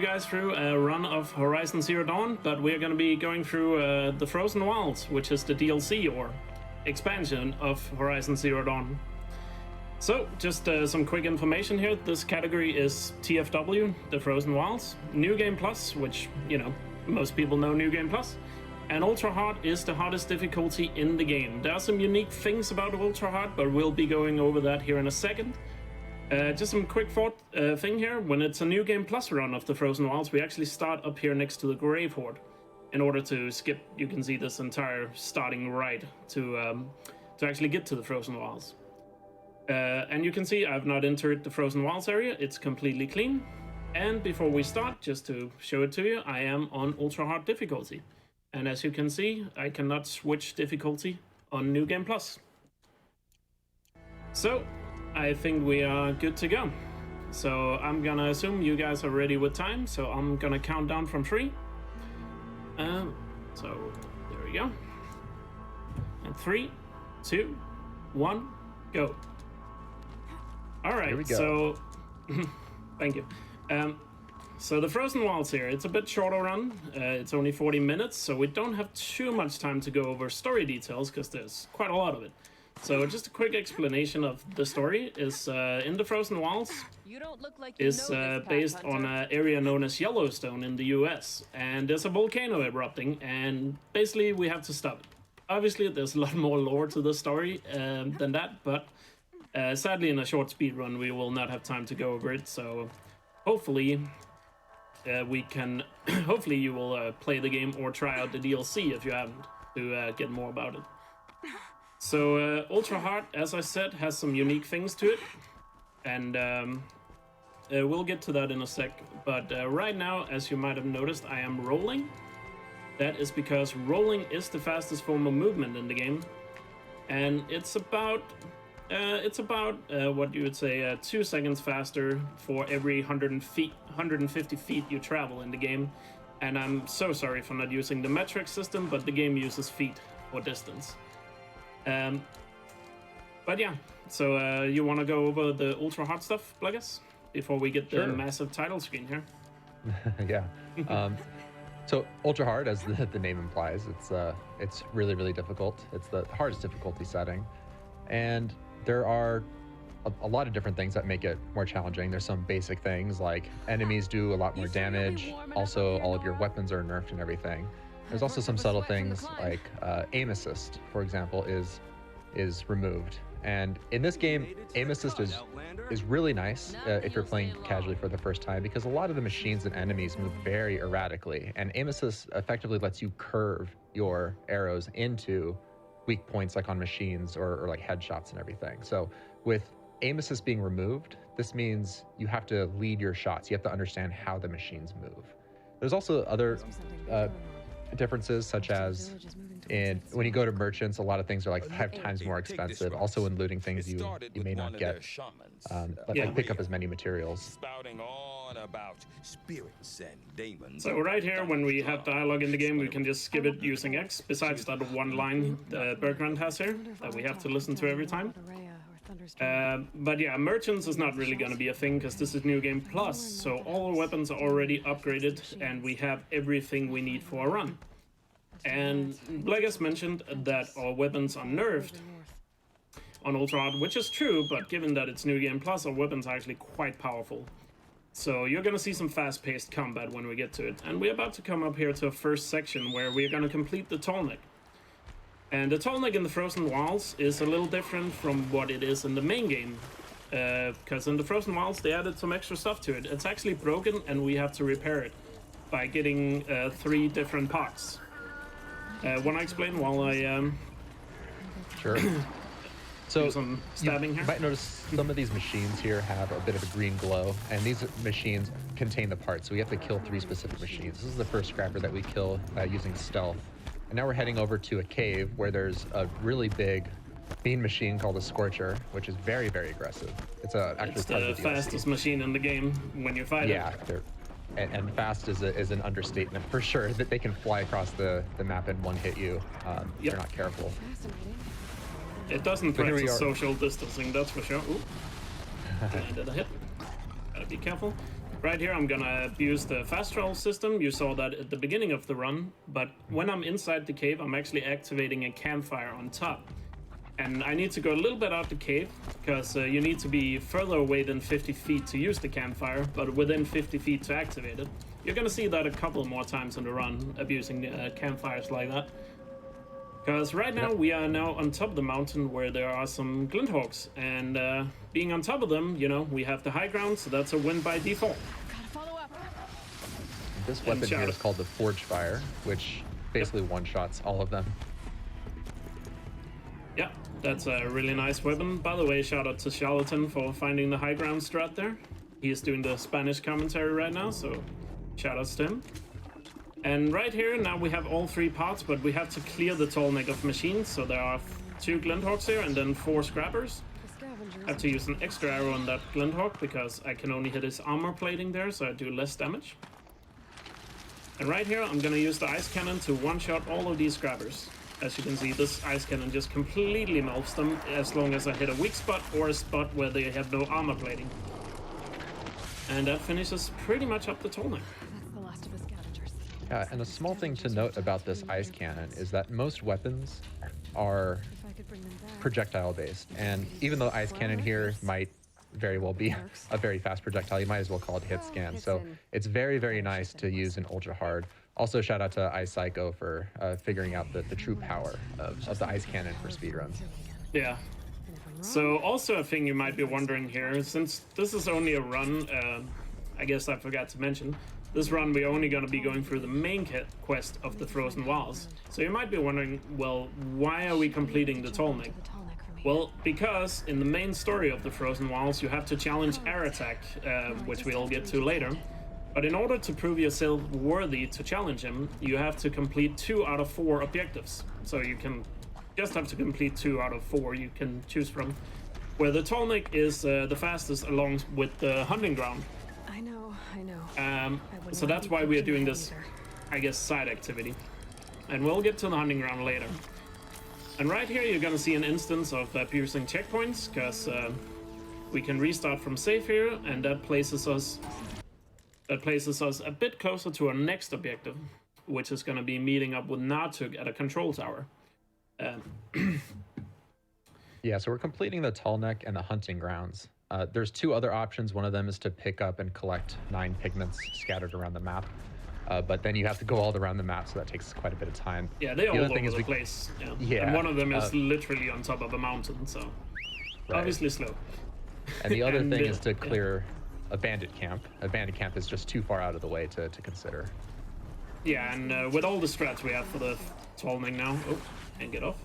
guys through a run of Horizon Zero Dawn, but we're going to be going through the Frozen Wilds, which is the DLC or expansion of Horizon Zero Dawn. So, just some quick information here. This category is TFW, the Frozen Wilds, New Game Plus, which, you know, most people know New Game Plus, and Ultra Hard is the hardest difficulty in the game. There are some unique things about Ultra Hard, but we'll be going over that here in a second. Just some quick thought thing here. When it's a New Game Plus run of the Frozen Wilds, we actually start up here next to the Grave Horde. In order to skip, you can see this entire starting right to actually get to the Frozen Wilds. And you can see I've not entered the Frozen Wilds area. It's completely clean. And before we start, just to show it to you, I am on Ultra Hard difficulty. And as you can see, I cannot switch difficulty on New Game Plus. So, I think we are good to go. So I'm gonna assume you guys are ready with time, so I'm gonna count down from 3. So there we go. And 3, 2, 1, go. All right, Here we go. So thank you. So the Frozen Wilds here, it's a bit shorter run. It's only 40 minutes, so we don't have too much time to go over story details because there's quite a lot of it. So just a quick explanation of the story is in the Frozen Wilds is based on an area known as Yellowstone in the US, and there's a volcano erupting, and basically we have to stop it. Obviously there's a lot more lore to the story than that, but sadly in a short speed run we will not have time to go over it, so hopefully we can hopefully you will play the game or try out the DLC if you haven't to get more about it. So Ultra Hard, as I said, has some unique things to it, and we'll get to that in a sec. But right now, as you might have noticed, I am rolling. That is because rolling is the fastest form of movement in the game, and it's about what you would say 2 seconds faster for every 150 feet you travel in the game. And I'm so sorry for not using the metric system, but the game uses feet for distance. But yeah, so you want to go over the Ultra Hard stuff, Plagas, before we get the massive title screen here? Yeah. So Ultra Hard, as the name implies, it's really, really difficult. It's the hardest difficulty setting, and there are a lot of different things that make it more challenging. There's some basic things like enemies do a lot more damage. Also, all of your weapons are nerfed and everything. There's also some subtle things like aim assist, for example, is removed. And in this game, aim assist is really nice if you're playing casually for the first time, because a lot of the machines and enemies move very erratically, and aim assist effectively lets you curve your arrows into weak points like on machines or like headshots and everything. So with aim assist being removed, this means you have to lead your shots. You have to understand how the machines move. There's also other differences, such as when you go to merchants, a lot of things are like 5 times more expensive. Also in looting things you may not get like pick up as many materials. So right here, when we have dialogue in the game, we can just skip it using X, besides that one line Bertrand has here that we have to listen to every time. But yeah, merchants is not really going to be a thing because this is New Game Plus, so all our weapons are already upgraded and we have everything we need for a run. And Blagas mentioned that our weapons are nerfed on Ultra Hard, which is true, but given that it's New Game Plus, our weapons are actually quite powerful. So you're going to see some fast-paced combat when we get to it. And we're about to come up here to a first section where we're going to complete the Tallneck. And the Tallneck in the Frozen Wilds is a little different from what it is in the main game. Because in the Frozen Wilds, they added some extra stuff to it. It's actually broken, and we have to repair it by getting 3 different parts. Want to explain while I Sure. So do some stabbing here? You might notice some of these machines here have a bit of a green glow, and these machines contain the parts. So we have to kill 3 specific machines. This is the first scrapper that we kill using stealth. And now we're heading over to a cave where there's a really big mean machine called a Scorcher, which is very, very aggressive. It's actually the fastest machine in the game when you fight it. Yeah, and fast is an understatement for sure. That they can fly across the map and one-hit you if you're not careful. It doesn't practice social distancing, that's for sure. Ooh. I did a hit. Gotta be careful. Right here, I'm gonna abuse the fast travel system. You saw that at the beginning of the run, but when I'm inside the cave, I'm actually activating a campfire on top. And I need to go a little bit out the cave, because you need to be further away than 50 feet to use the campfire, but within 50 feet to activate it. You're gonna see that a couple more times in the run, abusing campfires like that. Because right now, we are now on top of the mountain where there are some glinthawks, and being on top of them, you know, we have the high ground, so that's a win by default. Gotta follow up. This weapon here is called the Forge Fire, which basically one-shots all of them. Yeah, that's a really nice weapon. By the way, shout out to Charlatan for finding the high ground strat there. He is doing the Spanish commentary right now, so shout outs to him. And right here, now we have all 3 parts, but we have to clear the tall neck of machines. So there are 2 glinthawks here and then 4 scrappers. I have to use an extra arrow on that glinthawk because I can only hit his armor plating there, so I do less damage. And right here, I'm gonna use the ice cannon to one-shot all of these scrappers. As you can see, this ice cannon just completely melts them as long as I hit a weak spot or a spot where they have no armor plating. And that finishes pretty much up the tall neck. That's the last of the scavengers. Yeah, and a small thing to note about this ice cannon is that most weapons are If I could bring them back. projectile based, and even though ice cannon here might very well be a very fast projectile, you might as well call it hit scan. So it's very, very nice to use in ultra hard. Also, shout out to Ice Psycho for figuring out the true power of the ice cannon for speedruns. Yeah. So also a thing you might be wondering here, since this is only a run, I guess I forgot to mention, this run we're only going to be going through the main quest of the Frozen Wilds. So you might be wondering, well, why are we completing the tall neck? Well, because in the main story of the Frozen Wilds, you have to challenge Air Attack, which we'll get to later. But in order to prove yourself worthy to challenge him, you have to complete 2 out of 4 objectives. So you can just have to complete 2 out of 4 you can choose from. Where the tall neck is the fastest along with the hunting ground. I know. So that's why we are doing this, I guess, side activity. And we'll get to the hunting ground later. And right here you're gonna see an instance of piercing checkpoints, because we can restart from safe here, and that places us a bit closer to our next objective, which is gonna be meeting up with Natuk at a control tower. Yeah, so we're completing the tall neck and the hunting grounds. There's 2 other options. One of them is to pick up and collect 9 pigments scattered around the map. But then you have to go all around the map, so that takes quite a bit of time. Yeah, they're all over the place. Yeah. And one of them is literally on top of a mountain, so obviously slow. And the other thing is to clear a bandit camp. A bandit camp is just too far out of the way to consider. Yeah, and with all the strats we have for the tall neck now, and get off.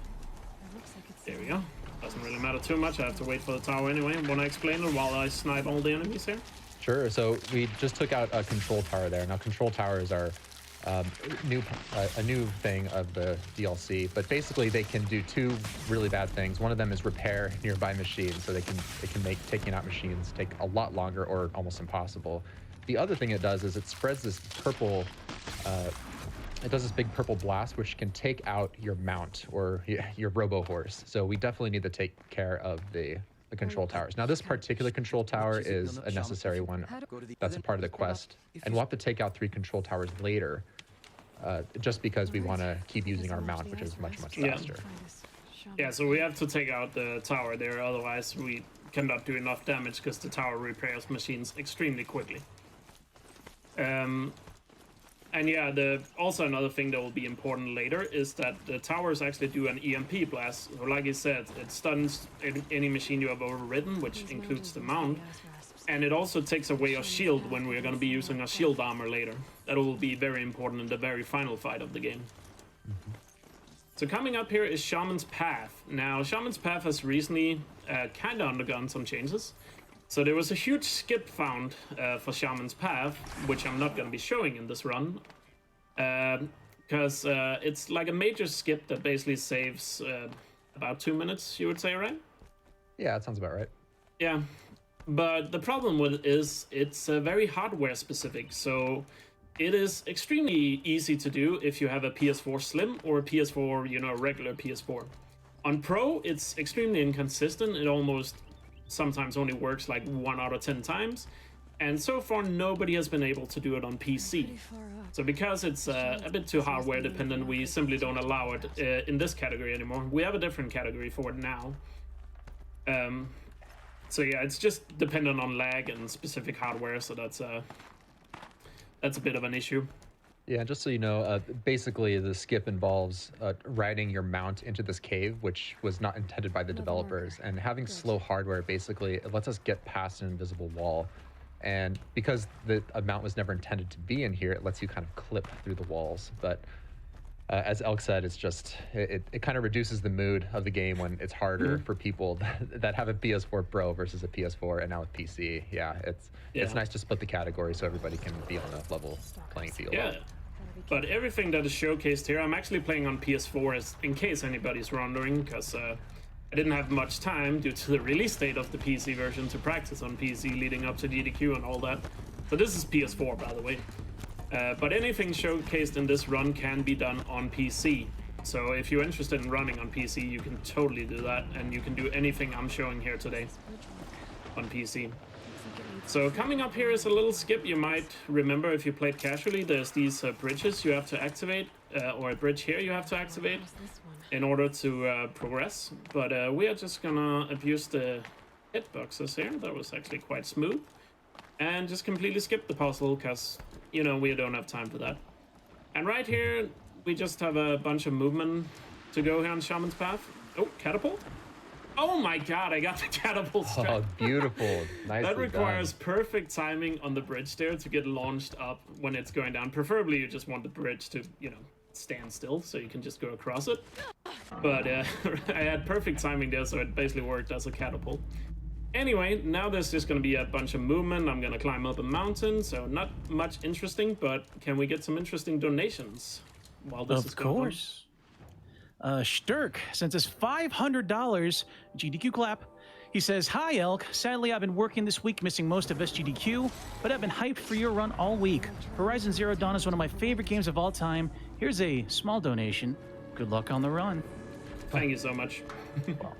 There we go. Doesn't really matter too much. I have to wait for the tower anyway. Want to explain it while I snipe all the enemies here? Sure. So we just took out a control tower there. Now, control tower is our a new thing of the DLC. But basically, they can do 2 really bad things. One of them is repair nearby machines, so they can make taking out machines take a lot longer or almost impossible. The other thing it does is it spreads this purple. It does this big purple blast, which can take out your mount or your robo horse. So we definitely need to take care of the control towers. Now, this particular control tower is a necessary one. That's a part of the quest. And we'll have to take out 3 control towers later, just because we want to keep using our mount, which is much faster. Yeah, so we have to take out the tower there, otherwise we cannot do enough damage, because the tower repairs machines extremely quickly. And yeah, also another thing that will be important later is that the towers actually do an EMP blast. So like I said, it stuns any machine you have overridden, which includes the mount. And it also takes away our shield when we're going to be using our shield armor later. That will be very important in the very final fight of the game. So coming up here is Shaman's Path. Now, Shaman's Path has recently kind of undergone some changes. So there was a huge skip found for Shaman's Path, which I'm not going to be showing in this run, because it's like a major skip that basically saves about 2 minutes, you would say, right? Yeah, that sounds about right. Yeah, but the problem with it is it's very hardware specific, so it is extremely easy to do if you have a PS4 Slim or a PS4, regular PS4. On Pro, it's extremely inconsistent. It almost sometimes only works like 1 out of 10 times. And so far, nobody has been able to do it on PC. Pretty far up. So because it's a bit too hardware dependent, we simply don't allow it in this category anymore. We have a different category for it now. So yeah, it's just dependent on lag and specific hardware, so that's a bit of an issue. Yeah, just so you know, basically the skip involves riding your mount into this cave, which was not intended by the developers. And having slow hardware, basically, it lets us get past an invisible wall. And because the mount was never intended to be in here, it lets you kind of clip through the walls. But as Elk said, it's just, it kind of reduces the mood of the game when it's harder for people that have a PS4 Pro versus a PS4 and now with PC. Yeah, it's nice to split the category so everybody can be on a level playing field. Yeah. But everything that is showcased here, I'm actually playing on PS4 in case anybody's wondering, because I didn't have much time due to the release date of the PC version to practice on PC leading up to GDQ and all that. So this is PS4, by the way. But anything showcased in this run can be done on PC. So if you're interested in running on PC, you can totally do that, and you can do anything I'm showing here today on PC. So coming up here is a little skip. You might remember if you played casually, there's these bridges you have to activate, or a bridge here you have to activate in order to progress. But we are just gonna abuse the hitboxes here. That was actually quite smooth. And just completely skip the puzzle, because, you know, we don't have time for that. And right here, we just have a bunch of movement to go here on Shaman's Path. Oh, catapult? Oh my god, I got the catapult straight. Oh, beautiful. Nicely That requires done. perfect timing on the bridge there to get launched up when it's going down. Preferably, you just want the bridge to, you know, stand still so you can just go across it. But I had perfect timing there, so it basically worked as a catapult. Anyway, now there's just going to be a bunch of movement. I'm going to climb up a mountain, so not much interesting, but can we get some interesting donations while this is going on? Of course. Sturk sends us $500 GDQ clap. He says, "Hi Elk, sadly I've been working this week missing most of SGDQ, but I've been hyped for your run all week. Horizon Zero Dawn is one of my favorite games of all time. Here's a small donation. Good luck on the run." Thank you so much.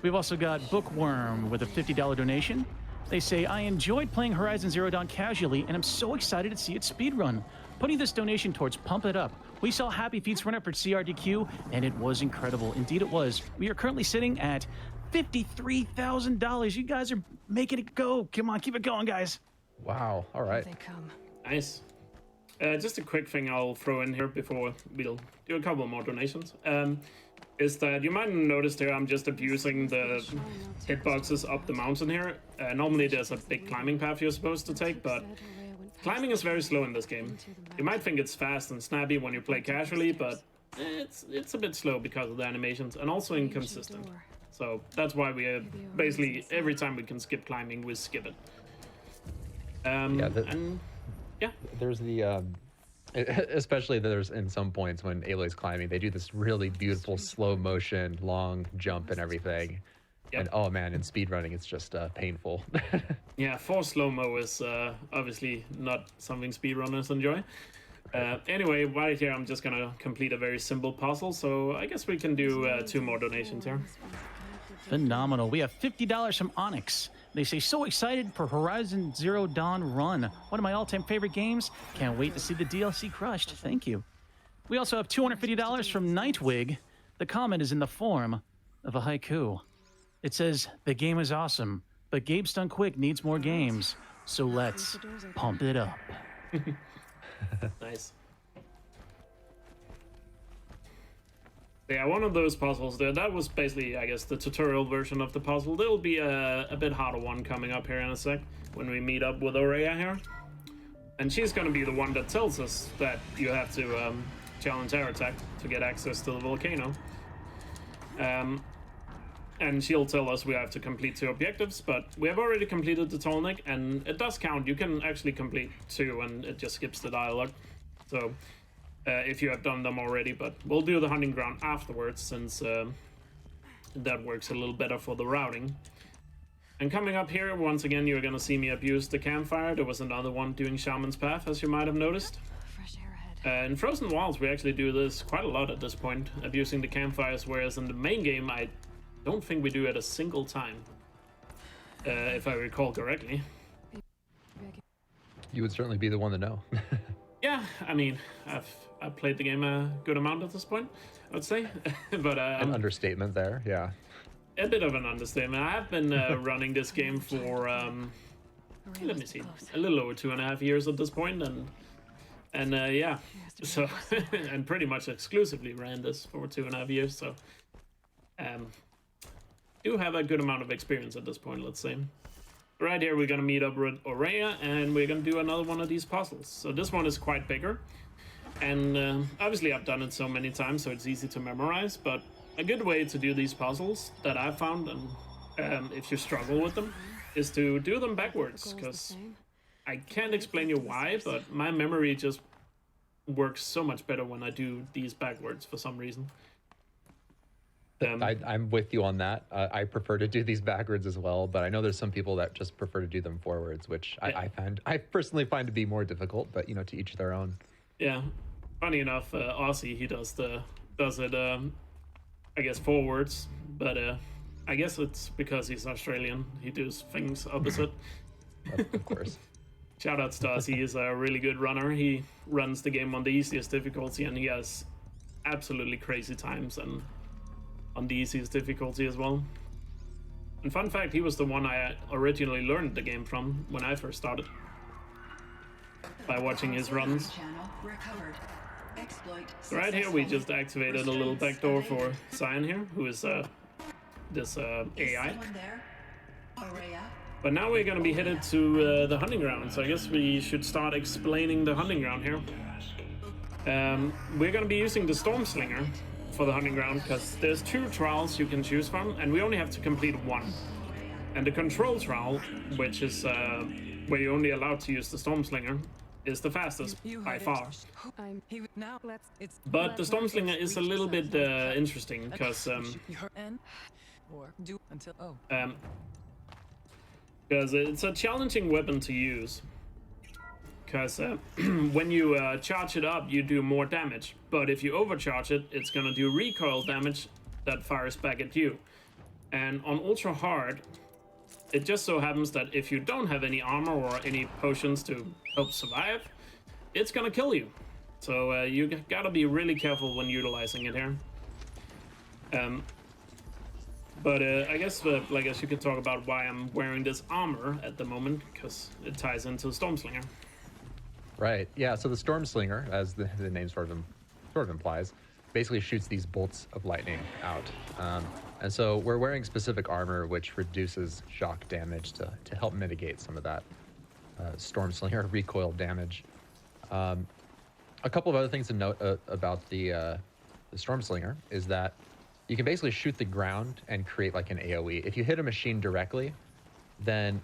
We've also got Bookworm with a $50 donation. They say, "I enjoyed playing Horizon Zero Dawn casually, and I'm so excited to see it speedrun. Putting this donation towards Pump It Up. We saw Happy Feet's run up for CRDQ, and it was incredible. Indeed, it was. We are currently sitting at $53,000. You guys are making it go. Come on, keep it going, guys." Wow. All right. They come. Nice. Just a quick thing I'll throw in here before we'll do a couple more donations. Is that you might have noticed here I'm just abusing the hitboxes up the mountain here. Normally there's a big climbing path you're supposed to take, but climbing is very slow in this game. You might think it's fast and snappy when you play casually, but it's a bit slow because of the animations and also inconsistent. So that's why we basically every time we can skip climbing, we skip it. There's the especially there's in some points when Aloy's climbing, they do this really beautiful slow motion, long jump and everything. Yep. And oh man, in speedrunning, it's just painful. Yeah, forced slow-mo is obviously not something speedrunners enjoy. Anyway, right here, I'm just gonna complete a very simple puzzle, so I guess we can do 2 more donations here. Phenomenal. We have $50 from Onyx. They say, "So excited for Horizon Zero Dawn Run. One of my all-time favorite games. Can't wait to see the DLC crushed." Thank you. We also have $250 from Nightwig. The comment is in the form of a haiku. It says, "The game is awesome, but Gabe Stun Quick needs more games. So let's pump it up." Nice. Yeah, one of those puzzles there, that was basically, I guess, the tutorial version of the puzzle. There'll be a bit harder one coming up here in a sec when we meet up with Aurea here. And she's gonna be the one that tells us that you have to challenge air attack to get access to the volcano. And she'll tell us we have to complete 2 objectives, but we have already completed the Tolnik, and it does count. You can actually complete 2, and it just skips the dialogue. So, if you have done them already, but we'll do the hunting ground afterwards, since that works a little better for the routing. And coming up here, once again, you're gonna see me abuse the campfire. There was another one doing Shaman's Path, as you might have noticed. Fresh air ahead. In Frozen Wilds, we actually do this quite a lot at this point, abusing the campfires, whereas in the main game, I don't think we do it a single time, if I recall correctly. You would certainly be the one to know. Yeah, I mean, I've played the game a good amount at this point, I would say. But An understatement there, yeah. a bit of an understatement. I have been running this game for let me see, a little over 2.5 years at this point, and yeah, so and pretty much exclusively ran this for 2.5 years. So do have a good amount of experience at this point, let's say. Right here, we're gonna meet up with Aurea, and we're gonna do another one of these puzzles. So this one is quite bigger, and obviously I've done it so many times, so it's easy to memorize. But a good way to do these puzzles that I've found, and if you struggle with them, is to do them backwards. Because I can't explain you why, but my memory just works so much better when I do these backwards for some reason. I'm with you on that. I prefer to do these backwards as well, but I know there's some people that just prefer to do them forwards, which I personally find to be more difficult. But you know, to each their own. Yeah, funny enough, Aussie, he does it I guess forwards, but I guess it's because he's Australian. He does things opposite. Of course. Shoutouts to Aussie. He's a really good runner. He runs the game on the easiest difficulty, and he has absolutely crazy times and on the easiest difficulty as well. And fun fact, he was the one I originally learned the game from when I first started, by watching his runs. So right here we just activated a little backdoor for Cyan here, who is this AI. But now we're going to be headed to the hunting ground, so I guess we should start explaining the hunting ground here. We're going to be using the Storm Slinger for the hunting ground, because there's 2 trials you can choose from, and we only have to complete 1. And the control trial, which is where you're only allowed to use the Storm Slinger, is the fastest by far. But the Storm Slinger is a little bit interesting, because it's a challenging weapon to use. Because when you charge it up, you do more damage. But if you overcharge it, it's going to do recoil damage that fires back at you. And on Ultra Hard, it just so happens that if you don't have any armor or any potions to help survive, it's going to kill you. So you got to be really careful when utilizing it here. But I guess you could talk about why I'm wearing this armor at the moment, because it ties into Stormslinger. Right. Yeah. So the Storm Slinger, as the name sort of implies, basically shoots these bolts of lightning out. And so we're wearing specific armor which reduces shock damage to help mitigate some of that Storm Slinger recoil damage. A couple of other things to note about the Storm Slinger is that you can basically shoot the ground and create like an AoE. If you hit a machine directly, then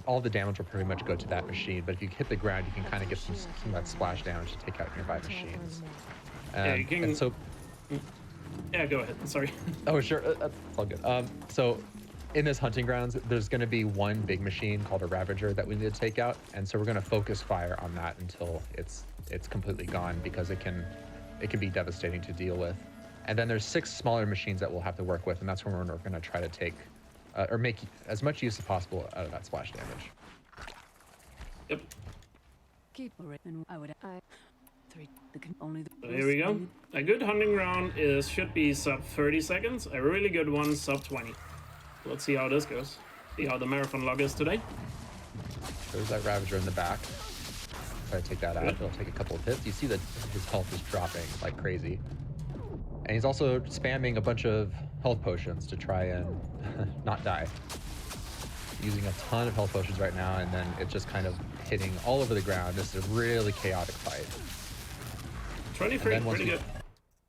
all the damage will pretty much go to that machine. But if you hit the ground, you can kind of get some of that splash damage to take out nearby machines. Yeah, you can... And so, yeah, go ahead. Sorry. oh, sure. That's all good. So in this hunting grounds, there's going to be one big machine called a Ravager that we need to take out. And so we're going to focus fire on that until it's completely gone, because it can be devastating to deal with. And then there's 6 smaller machines that we'll have to work with, and that's when we're going to try to take or make as much use as possible out of that splash damage. Yep. So here we go. A good hunting round should be sub 30 seconds. A really good one, sub 20. Let's see how this goes. See how the marathon log is today. There's that Ravager in the back. Try to take that out. It'll take a couple of hits. You see that his health is dropping like crazy. And he's also spamming a bunch of health potions to try and not die. Using a ton of health potions right now, and then it's just kind of hitting all over the ground. This is a really chaotic fight. 23, pretty good.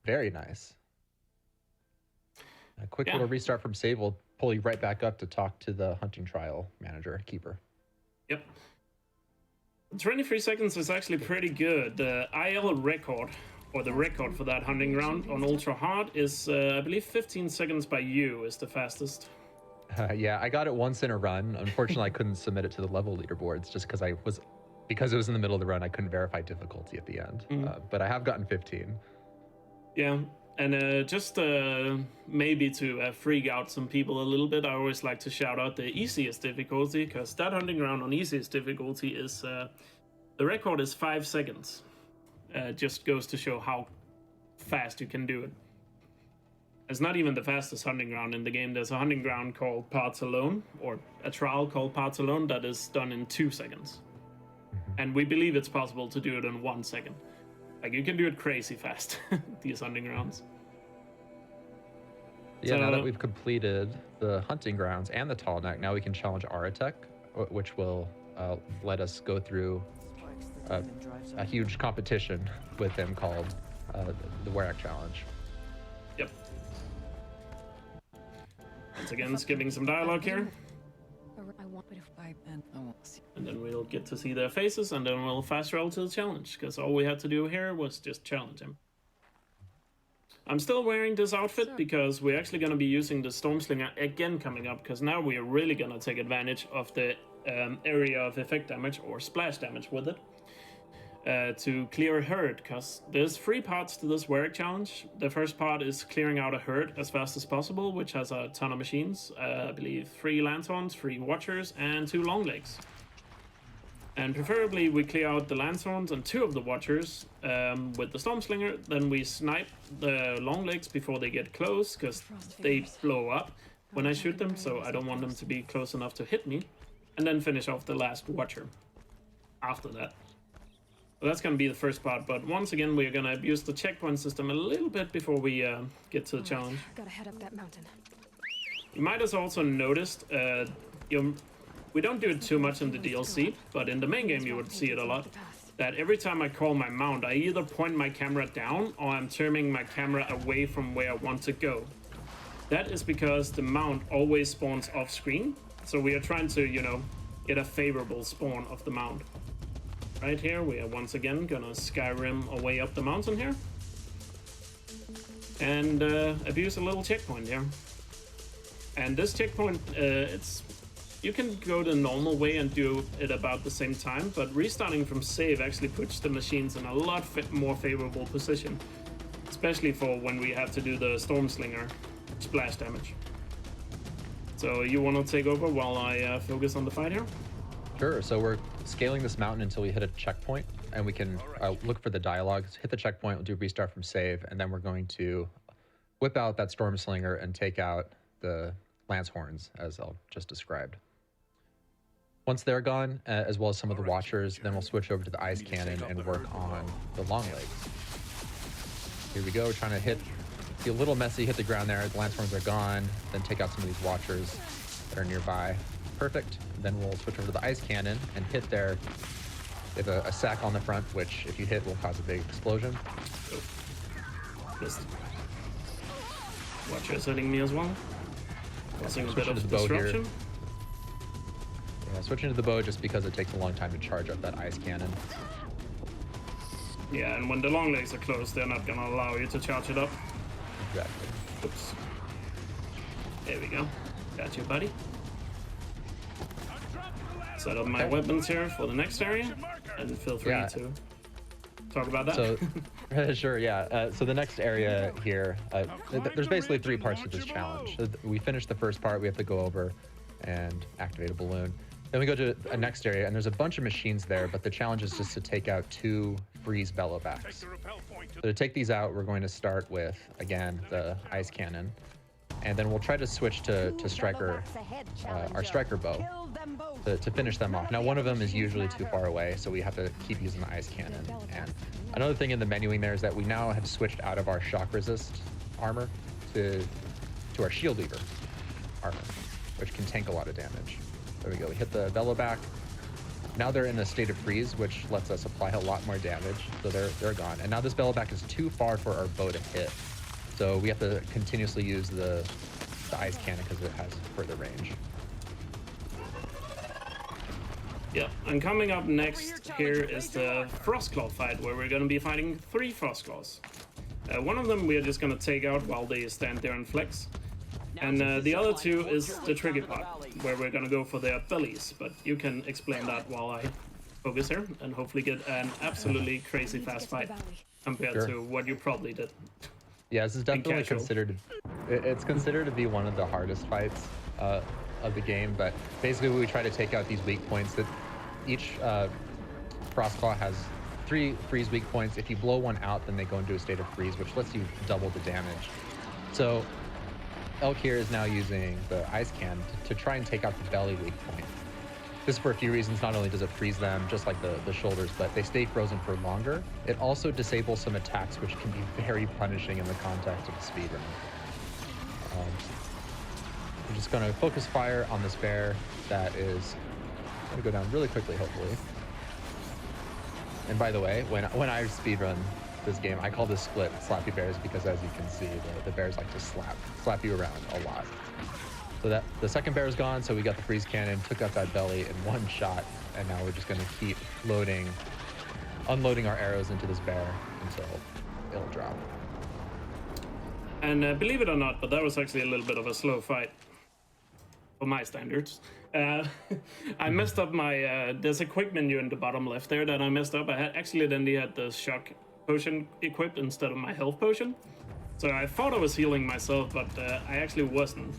Very nice. A quick little restart from save will pull you right back up to talk to the hunting trial manager, keeper. Yep. 23 seconds is actually pretty good. The IL record, or the record for that hunting ground on Ultra Hard, is, I believe, 15 seconds by you is the fastest. Yeah, I got it once in a run. Unfortunately, I couldn't submit it to the level leaderboards just because it was in the middle of the run. I couldn't verify difficulty at the end. But I have gotten 15. Yeah, and just maybe to freak out some people a little bit, I always like to shout out the easiest difficulty, because that hunting ground on easiest difficulty is The record is 5 seconds. Just goes to show how fast you can do it. It's not even the fastest hunting ground in the game. There's a hunting ground called Parts Alone, or a trial called Parts Alone, that is done in 2 seconds. And we believe it's possible to do it in 1 second. Like, you can do it crazy fast, these hunting grounds. Yeah, now that we've completed the hunting grounds and the tall neck, now we can challenge Aratek, which will let us go through a huge competition with him called the Werak Challenge. Yep. Once again, skipping some dialogue here. And then we'll get to see their faces, and then we'll fast roll to the challenge, because all we had to do here was just challenge him. I'm still wearing this outfit because we're actually going to be using the Stormslinger again coming up, because now we are really going to take advantage of the area of effect damage or splash damage with it to clear a herd, because there's 3 parts to this Werak challenge. The first part is clearing out a herd as fast as possible, which has a ton of machines. I believe 3 Lanthorns, 3 Watchers, and 2 Longlegs. And preferably we clear out the Lanthorns and 2 of the Watchers with the Stormslinger. Then we snipe the Longlegs before they get close, because they blow up when I shoot them, so I don't want them to be close enough to hit me. And then finish off the last Watcher after that. So that's going to be the first part, but once again we're going to abuse the checkpoint system a little bit before we get to the challenge. Gotta head up that mountain. You might have also noticed, we don't do it too much in the DLC, but in the main game you would see it a lot, that every time I call my mount, I either point my camera down or I'm turning my camera away from where I want to go. That is because the mount always spawns off screen, so we are trying to, you know, get a favorable spawn of the mount. Right here, we are once again gonna Skyrim our way up the mountain here. And abuse a little checkpoint here. And this checkpoint, you can go the normal way and do it about the same time, but restarting from save actually puts the machines in a lot more favorable position. Especially for when we have to do the Stormslinger splash damage. So you want to take over while I focus on the fight here? Sure, so we're scaling this mountain until we hit a checkpoint, and we can look for the dialogue, hit the checkpoint, we'll do restart from save, and then we're going to whip out that Stormslinger and take out the Lance Horns, as I'll just described. Once they're gone, as well as some of the Watchers, then we'll switch over to the Ice Cannon and work on the Longlegs. Here we go, we're trying to be a little messy, hit the ground there, the Lance Horns are gone, then take out some of these Watchers that are nearby. Perfect. Then we'll switch over to the Ice Cannon and hit there. They have a sack on the front, which if you hit will cause a big explosion. Missed. Watcher's hitting me as well. Causing a bit of bow disruption. Here. Yeah, switching to the bow just because it takes a long time to charge up that Ice Cannon. Yeah, and when the Longlegs are close, they're not gonna allow you to charge it up. Exactly. Oops. There we go. Got you, buddy. Set up my weapons here for the next area, and feel free to talk about that. So, sure, yeah. So the next area here, there's basically 3 parts to this challenge. So we finish the first part, we have to go over and activate a balloon. Then we go to a next area, and there's a bunch of machines there, but the challenge is just to take out 2 freeze bellowbacks. So to take these out, we're going to start with, again, the Ice Cannon. And then we'll try to switch to striker, our striker bow to finish them off. Now, one of them is usually too far away, so we have to keep using the Ice Cannon. And another thing in the menuing there is that we now have switched out of our shock resist armor to our shield weaver armor, which can tank a lot of damage. There we go. We hit the bellowback. Now they're in a state of freeze, which lets us apply a lot more damage. So they're gone. And now this bellowback is too far for our bow to hit. So we have to continuously use the Ice Cannon because it has further range. Yeah, and coming up next here is the Frostclaw fight, where we're going to be fighting 3 Frostclaws. One of them we are just going to take out while they stand there and flex. And the other 2 is the trigger part, where we're going to go for their bellies. But you can explain that while I focus here, and hopefully get an absolutely crazy fast fight compared to what you probably did. Yeah, this is definitely considered to be one of the hardest fights of the game, but basically we try to take out these weak points that each Frostclaw has 3 freeze weak points. If you blow one out, then they go into a state of freeze, which lets you double the damage. So Elkjaer is now using the ice can to try and take out the belly weak point. This is for a few reasons. Not only does it freeze them, just like the shoulders, but they stay frozen for longer. It also disables some attacks, which can be very punishing in the context of the speedrun. I'm just going to focus fire on this bear that is going to go down really quickly, hopefully. And by the way, when I speedrun this game, I call this split slappy bears because, as you can see, the bears like to slap you around a lot. So that the second bear is gone, so we got the freeze cannon, took out that belly in one shot, and now we're just going to keep unloading our arrows into this bear until it'll drop. And believe it or not, but that was actually a little bit of a slow fight for my standards. I messed up my there's a quick menu in the bottom left there that I messed up. I had accidentally had the shock potion equipped instead of my health potion, so I thought I was healing myself, but I actually wasn't.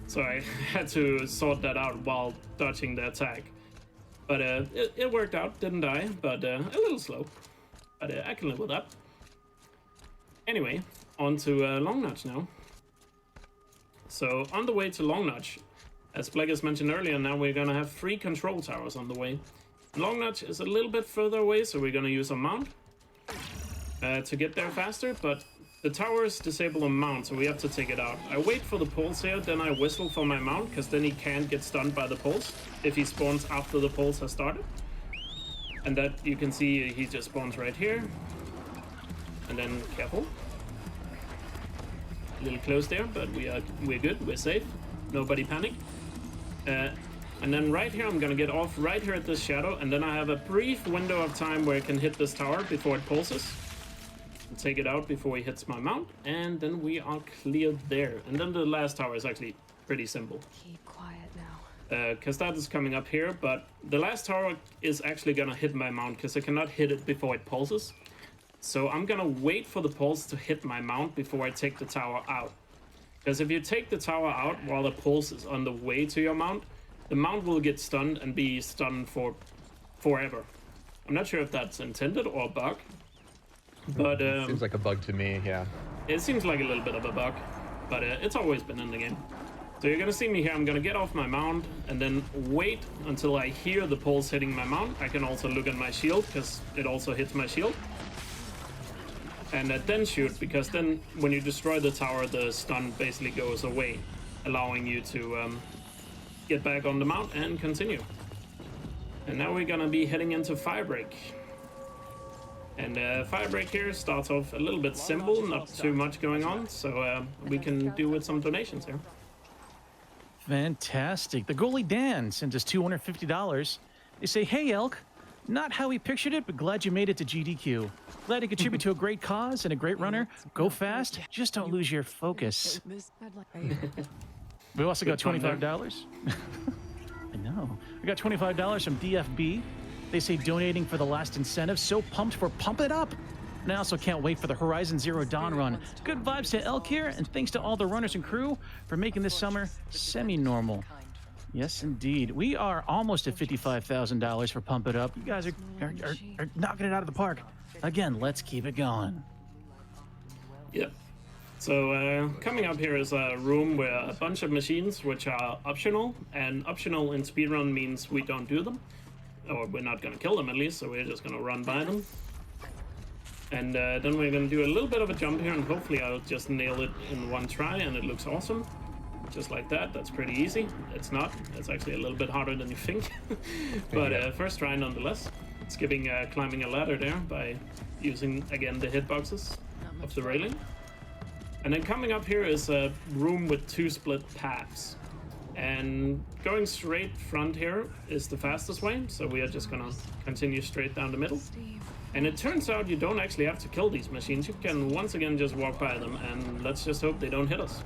So I had to sort that out while dodging the attack. But it worked out, didn't die, but a little slow. But I can live with that. Anyway, on to Long Notch now. So on the way to Long Notch, as Bleggers mentioned earlier, now we're gonna have 3 control towers on the way. Long Notch is a little bit further away, so we're gonna use a mount to get there faster, but the towers disable a mount, so we have to take it out. I wait for the pulse here, then I whistle for my mount, because then he can't get stunned by the pulse if he spawns after the pulse has started. And that you can see he just spawns right here. And then careful. A little close there, but we're good, we're safe. Nobody panic. And then right here, I'm gonna get off right here at this shadow, and then I have a brief window of time where I can hit this tower before it pulses. Take it out before he hits my mount, and then we are cleared there. And then the last tower is actually pretty simple. Keep quiet now. Because that is coming up here, but the last tower is actually gonna hit my mount because I cannot hit it before it pulses. So I'm gonna wait for the pulse to hit my mount before I take the tower out. Because if you take the tower out while the pulse is on the way to your mount, the mount will get stunned and be stunned for forever. I'm not sure if that's intended or a bug. But seems like a bug to me, yeah. It seems like a little bit of a bug, but it's always been in the game. So you're gonna see me here. I'm gonna get off my mount and then wait until I hear the pulse hitting my mount. I can also look at my shield because it also hits my shield. And then shoot, because then when you destroy the tower, the stun basically goes away, allowing you to get back on the mount and continue. And now we're gonna be heading into Firebreak. And Firebreak here starts off a little bit simple, not too much going on, so we can do with some donations here. Fantastic. The goalie Dan sends us $250. They say, "Hey Elk, not how we pictured it, but glad you made it to GDQ. Glad to contribute to a great cause and a great runner. Go fast, just don't lose your focus." I'd like. We also got $25. I know. We got $25 from DFB. They say donating for the last incentive. So pumped for Pump It Up. And I also can't wait for the Horizon Zero Dawn run. Good vibes to Elkjaer, and thanks to all the runners and crew for making this summer semi-normal. Yes, indeed. We are almost at $55,000 for Pump It Up. You guys are knocking it out of the park. Again, let's keep it going. Yep. So coming up here is a room where a bunch of machines which are optional, and optional in speedrun means we don't do them. Or we're not going to kill them at least, so we're just going to run by them. And then we're going to do a little bit of a jump here, and hopefully I'll just nail it in one try, and it looks awesome. Just like that. That's pretty easy. It's not. It's actually a little bit harder than you think. But first try nonetheless. Skipping climbing a ladder there by using, again, the hitboxes of the railing. And then coming up here is a room with 2 split paths. And going straight front here is the fastest way, so we are just gonna continue straight down the middle. And it turns out you don't actually have to kill these machines. You can once again just walk by them, and let's just hope they don't hit us.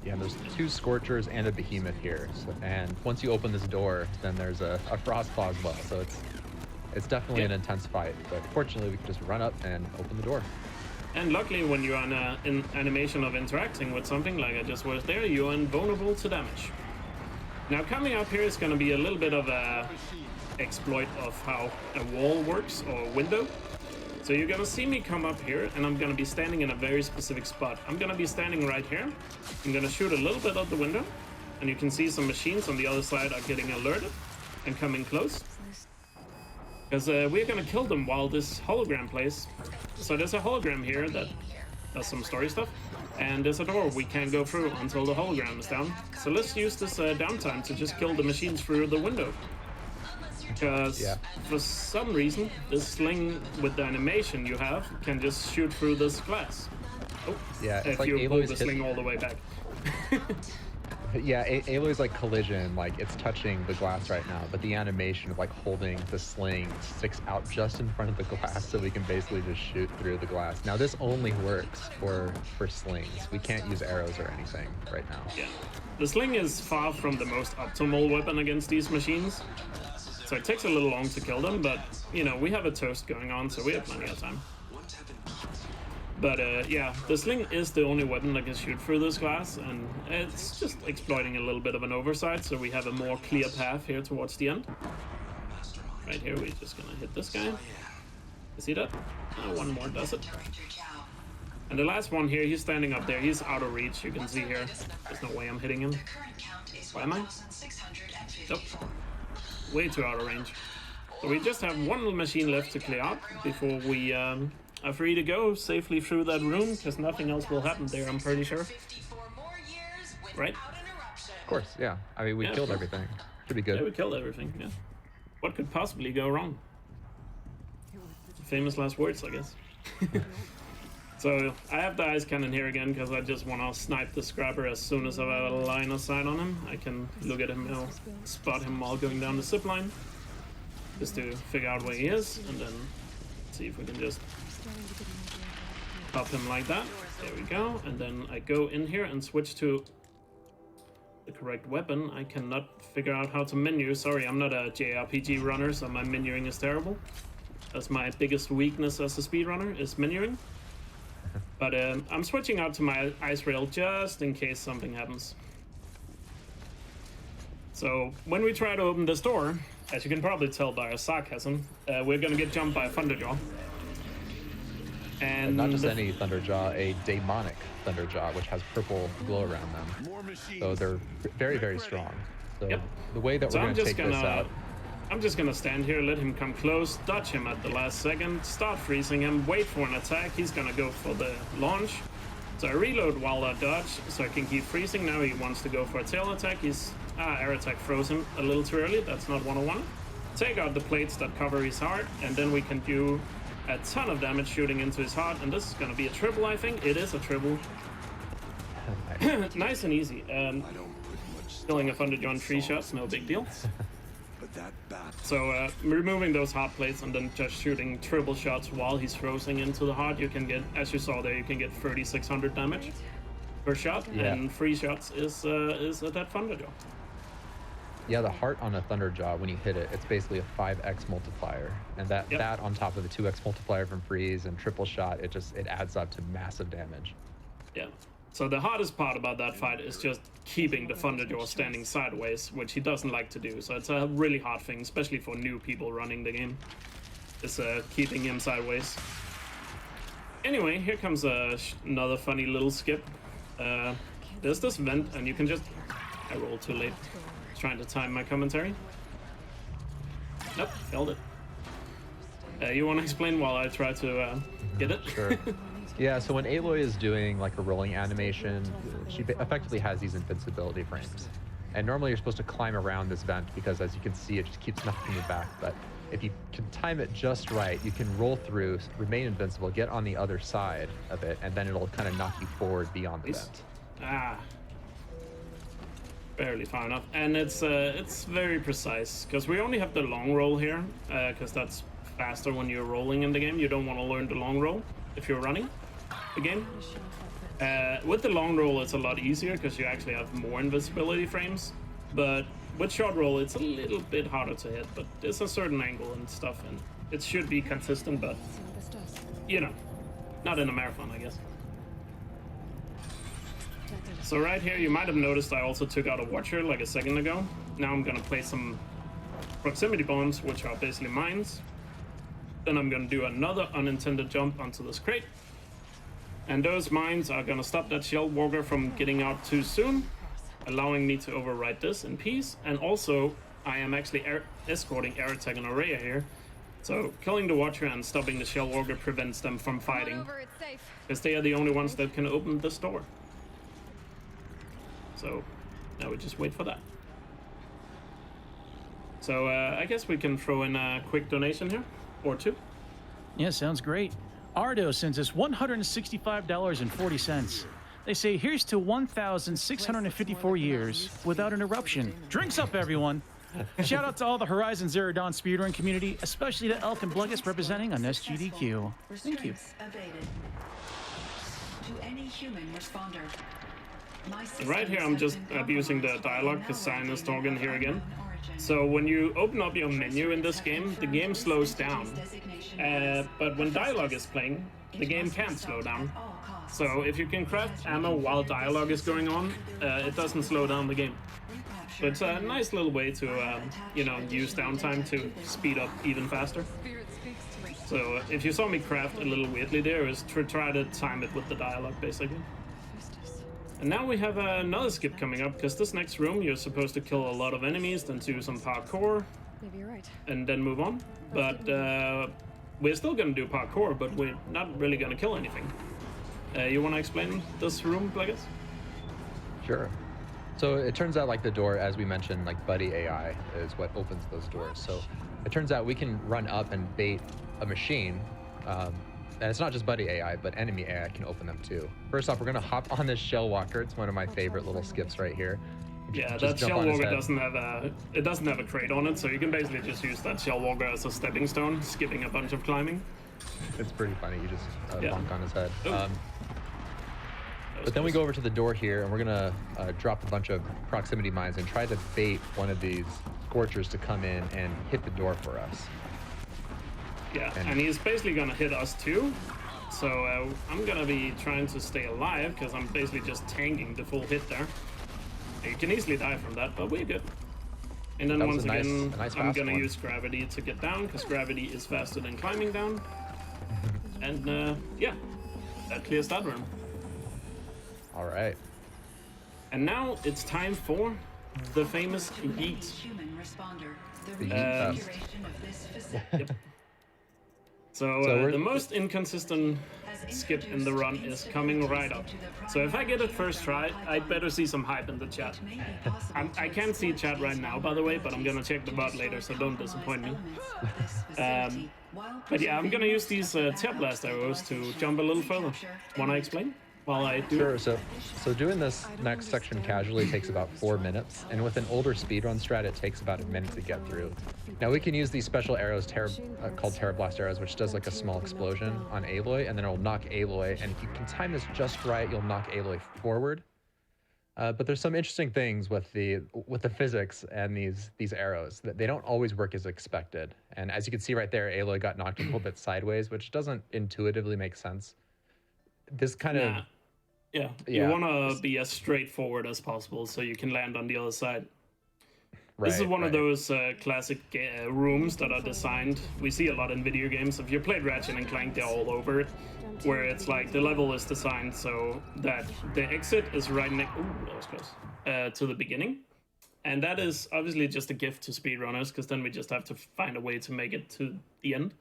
Yeah, there's 2 Scorchers and a Behemoth here, and once you open this door, then there's a Frostclaw as well, so it's definitely an intense fight, but fortunately we can just run up and open the door. And luckily, when you're on an animation of interacting with something like I just was there, you're invulnerable to damage. Now coming up here is going to be a little bit of a exploit of how a wall works or a window. So you're going to see me come up here and I'm going to be standing in a very specific spot. I'm going to be standing right here. I'm going to shoot a little bit out the window and you can see some machines on the other side are getting alerted and coming close. Because we're going to kill them while this hologram plays. So there's a hologram here that does some story stuff. And there's a door we can't go through until the hologram is down. So let's use this downtime to just kill the machines through the window. Because for some reason, this sling with the animation you have can just shoot through this glass. Oh, yeah, it's if like you hold the Aloy's sling all the way back. Yeah, Aloy's like collision, like it's touching the glass right now, but the animation of like holding the sling sticks out just in front of the glass, so we can basically just shoot through the glass. Now this only works for slings. We can't use arrows or anything right now. Yeah, the sling is far from the most optimal weapon against these machines, so it takes a little long to kill them. But you know, we have a toast going on, so we have plenty of time. But yeah, the sling is the only weapon that can shoot through this glass, and it's just exploiting a little bit of an oversight, so we have a more clear path here towards the end. Right here, we're just gonna hit this guy. You see that? One more does it. And the last one here, he's standing up there. He's out of reach, you can see here. There's no way I'm hitting him. Why am I? Nope. Way too out of range. So we just have one machine left to clear out before we are free to go safely through that room, because nothing else will happen there, I'm pretty sure. Right? Of course, yeah. I mean, we killed everything. Should be good. Yeah, we killed everything, yeah. What could possibly go wrong? Famous last words, I guess. So, I have the ice cannon here again, because I just want to snipe the scrapper as soon as I have a line of sight on him. I can look at him and spot him while going down the zip line, just to figure out where he is, and then see if we can just pop him like that. There we go. And then I go in here and switch to the correct weapon. I cannot figure out how to menu. Sorry, I'm not a JRPG runner, so my menuing is terrible. That's my biggest weakness as a speedrunner, is menuing. But I'm switching out to my ice rail just in case something happens. So when we try to open this door, as you can probably tell by our sarcasm, we're gonna get jumped by a Thunderjaw. And not just any Thunderjaw, a demonic Thunderjaw, which has purple glow around them. So they're very, very strong. So the way that we're going to take this out... I'm just going to stand here, let him come close, dodge him at the last second, start freezing him, wait for an attack. He's going to go for the launch. So I reload while I dodge, so I can keep freezing. Now he wants to go for a tail attack. He's... air attack froze him a little too early. That's not what I wanted. Take out the plates that cover his heart, and then we can do a ton of damage shooting into his heart, and this is going to be a triple, I think. It is a triple. Nice and easy. Killing a Thunderjaw in 3 shots, no big deal. So removing those heart plates and then just shooting triple shots while he's frozen into the heart, you can get, as you saw there, you can get 3,600 damage per shot, and 3 shots is a dead Thunderjaw. Yeah, the heart on a Thunderjaw, when you hit it, it's basically a 5x multiplier. And that on top of the 2x multiplier from freeze and triple shot, it adds up to massive damage. Yeah. So the hardest part about that fight is just keeping the Thunderjaw standing sideways, which he doesn't like to do. So it's a really hard thing, especially for new people running the game, is keeping him sideways. Anyway, here comes another funny little skip. There's this vent, and you can just... I rolled too late. Trying to time my commentary. Nope, failed it. You want to explain while I try to get it? Sure. Yeah, so when Aloy is doing like a rolling animation, she effectively has these invincibility frames. And normally you're supposed to climb around this vent because, as you can see, it just keeps knocking you back. But if you can time it just right, you can roll through, remain invincible, get on the other side of it, and then it'll kind of knock you forward beyond the vent. Barely far enough. And it's very precise, because we only have the long roll here, because that's faster when you're rolling in the game. You don't want to learn the long roll if you're running the game. With the long roll, it's a lot easier because you actually have more invisibility frames. But with short roll, it's a little bit harder to hit, but there's a certain angle and stuff, and it should be consistent, but you know, not in a marathon, I guess. So right here, you might have noticed I also took out a watcher like a second ago. Now I'm gonna place some proximity bombs, which are basically mines. Then I'm gonna do another unintended jump onto this crate. And those mines are gonna stop that shell walker from getting out too soon, allowing me to override this in peace. And also, I am actually escorting air attack and Araya here. So killing the watcher and stopping the shell walker prevents them from fighting, because they are the only ones that can open this door. So now we just wait for that. So I guess we can throw in a quick donation here, or two. Yeah, sounds great. Ardo sends us $165.40. They say, here's to 1,654 years without an eruption. Drinks up, everyone. Shout out to all the Horizon Zero Dawn speedrun community, especially to Elk and Bluggus representing on SGDQ. Thank you. To any human responder. And right here, I'm just abusing the dialogue because Cyan is talking here again. So when you open up your menu in this game, the game slows down. But when dialogue is playing, the game can't slow down. So if you can craft ammo while dialogue is going on, it doesn't slow down the game. So it's a nice little way to, you know, use downtime to speed up even faster. So if you saw me craft a little weirdly there, is to try to time it with the dialogue, basically. And now we have another skip coming up, because this next room you're supposed to kill a lot of enemies, then do some parkour, Maybe you're right. and then move on. But we're still gonna do parkour, but we're not really gonna kill anything. You wanna explain this room, Bluggus? Sure. So it turns out, like the door, as we mentioned, like Buddy AI is what opens those doors. So it turns out we can run up and bait a machine. And it's not just Buddy AI, but enemy AI can open them too. First off, we're gonna hop on this shell walker. It's one of my favorite little skips right here. Yeah, Just that jump shell on his walker head. doesn't have a crate on it, so you can basically just use that shell walker as a stepping stone, skipping a bunch of climbing. It's pretty funny. You just Yeah. bonk on his head. Ooh. But then we go over to the door here, and we're gonna drop a bunch of proximity mines and try to bait one of these scorchers to come in and hit the door for us. Yeah, and he's basically gonna hit us too. So I'm gonna be trying to stay alive, because I'm basically just tanking the full hit there. You can easily die from that, but we're good. And then That was once a nice- again, a nice I'm fast gonna one. use gravity to get down, because gravity is faster than climbing down. And yeah, that clears that room. All right. And now it's time for the famous yeet. Human responder. The The yeet fest. reconfiguration of this facility. So we're- the most inconsistent skip in the run is coming right up. So if I get it first try, I'd better see some hype in the chat. I can't see chat right now, by the way, but I'm gonna check the bot later, so don't disappoint me. But yeah, I'm gonna use these tear blast arrows to jump a little further. Wanna explain while I do Sure. it? So doing this next section casually takes about 4 minutes, and with an older speedrun strat, it takes about a minute to get through. Now we can use these special arrows called Terra Blast arrows, which does like a small explosion on Aloy, and then it'll knock Aloy. And if you can time this just right, you'll knock Aloy forward. But there's some interesting things with the physics and these arrows that they don't always work as expected. And as you can see right there, Aloy got knocked a little bit sideways, which doesn't intuitively make sense. This kind of Nah. Yeah, Yeah. you wanna be as straightforward as possible so you can land on the other side. This is right, one of right. those classic rooms that are designed. We see a lot in video games. If you played Ratchet and Clank, they're all over it. Where it's like the level is designed so that the exit is right next. Ooh, that was close. To the beginning, and that is obviously just a gift to speedrunners, because then we just have to find a way to make it to the end.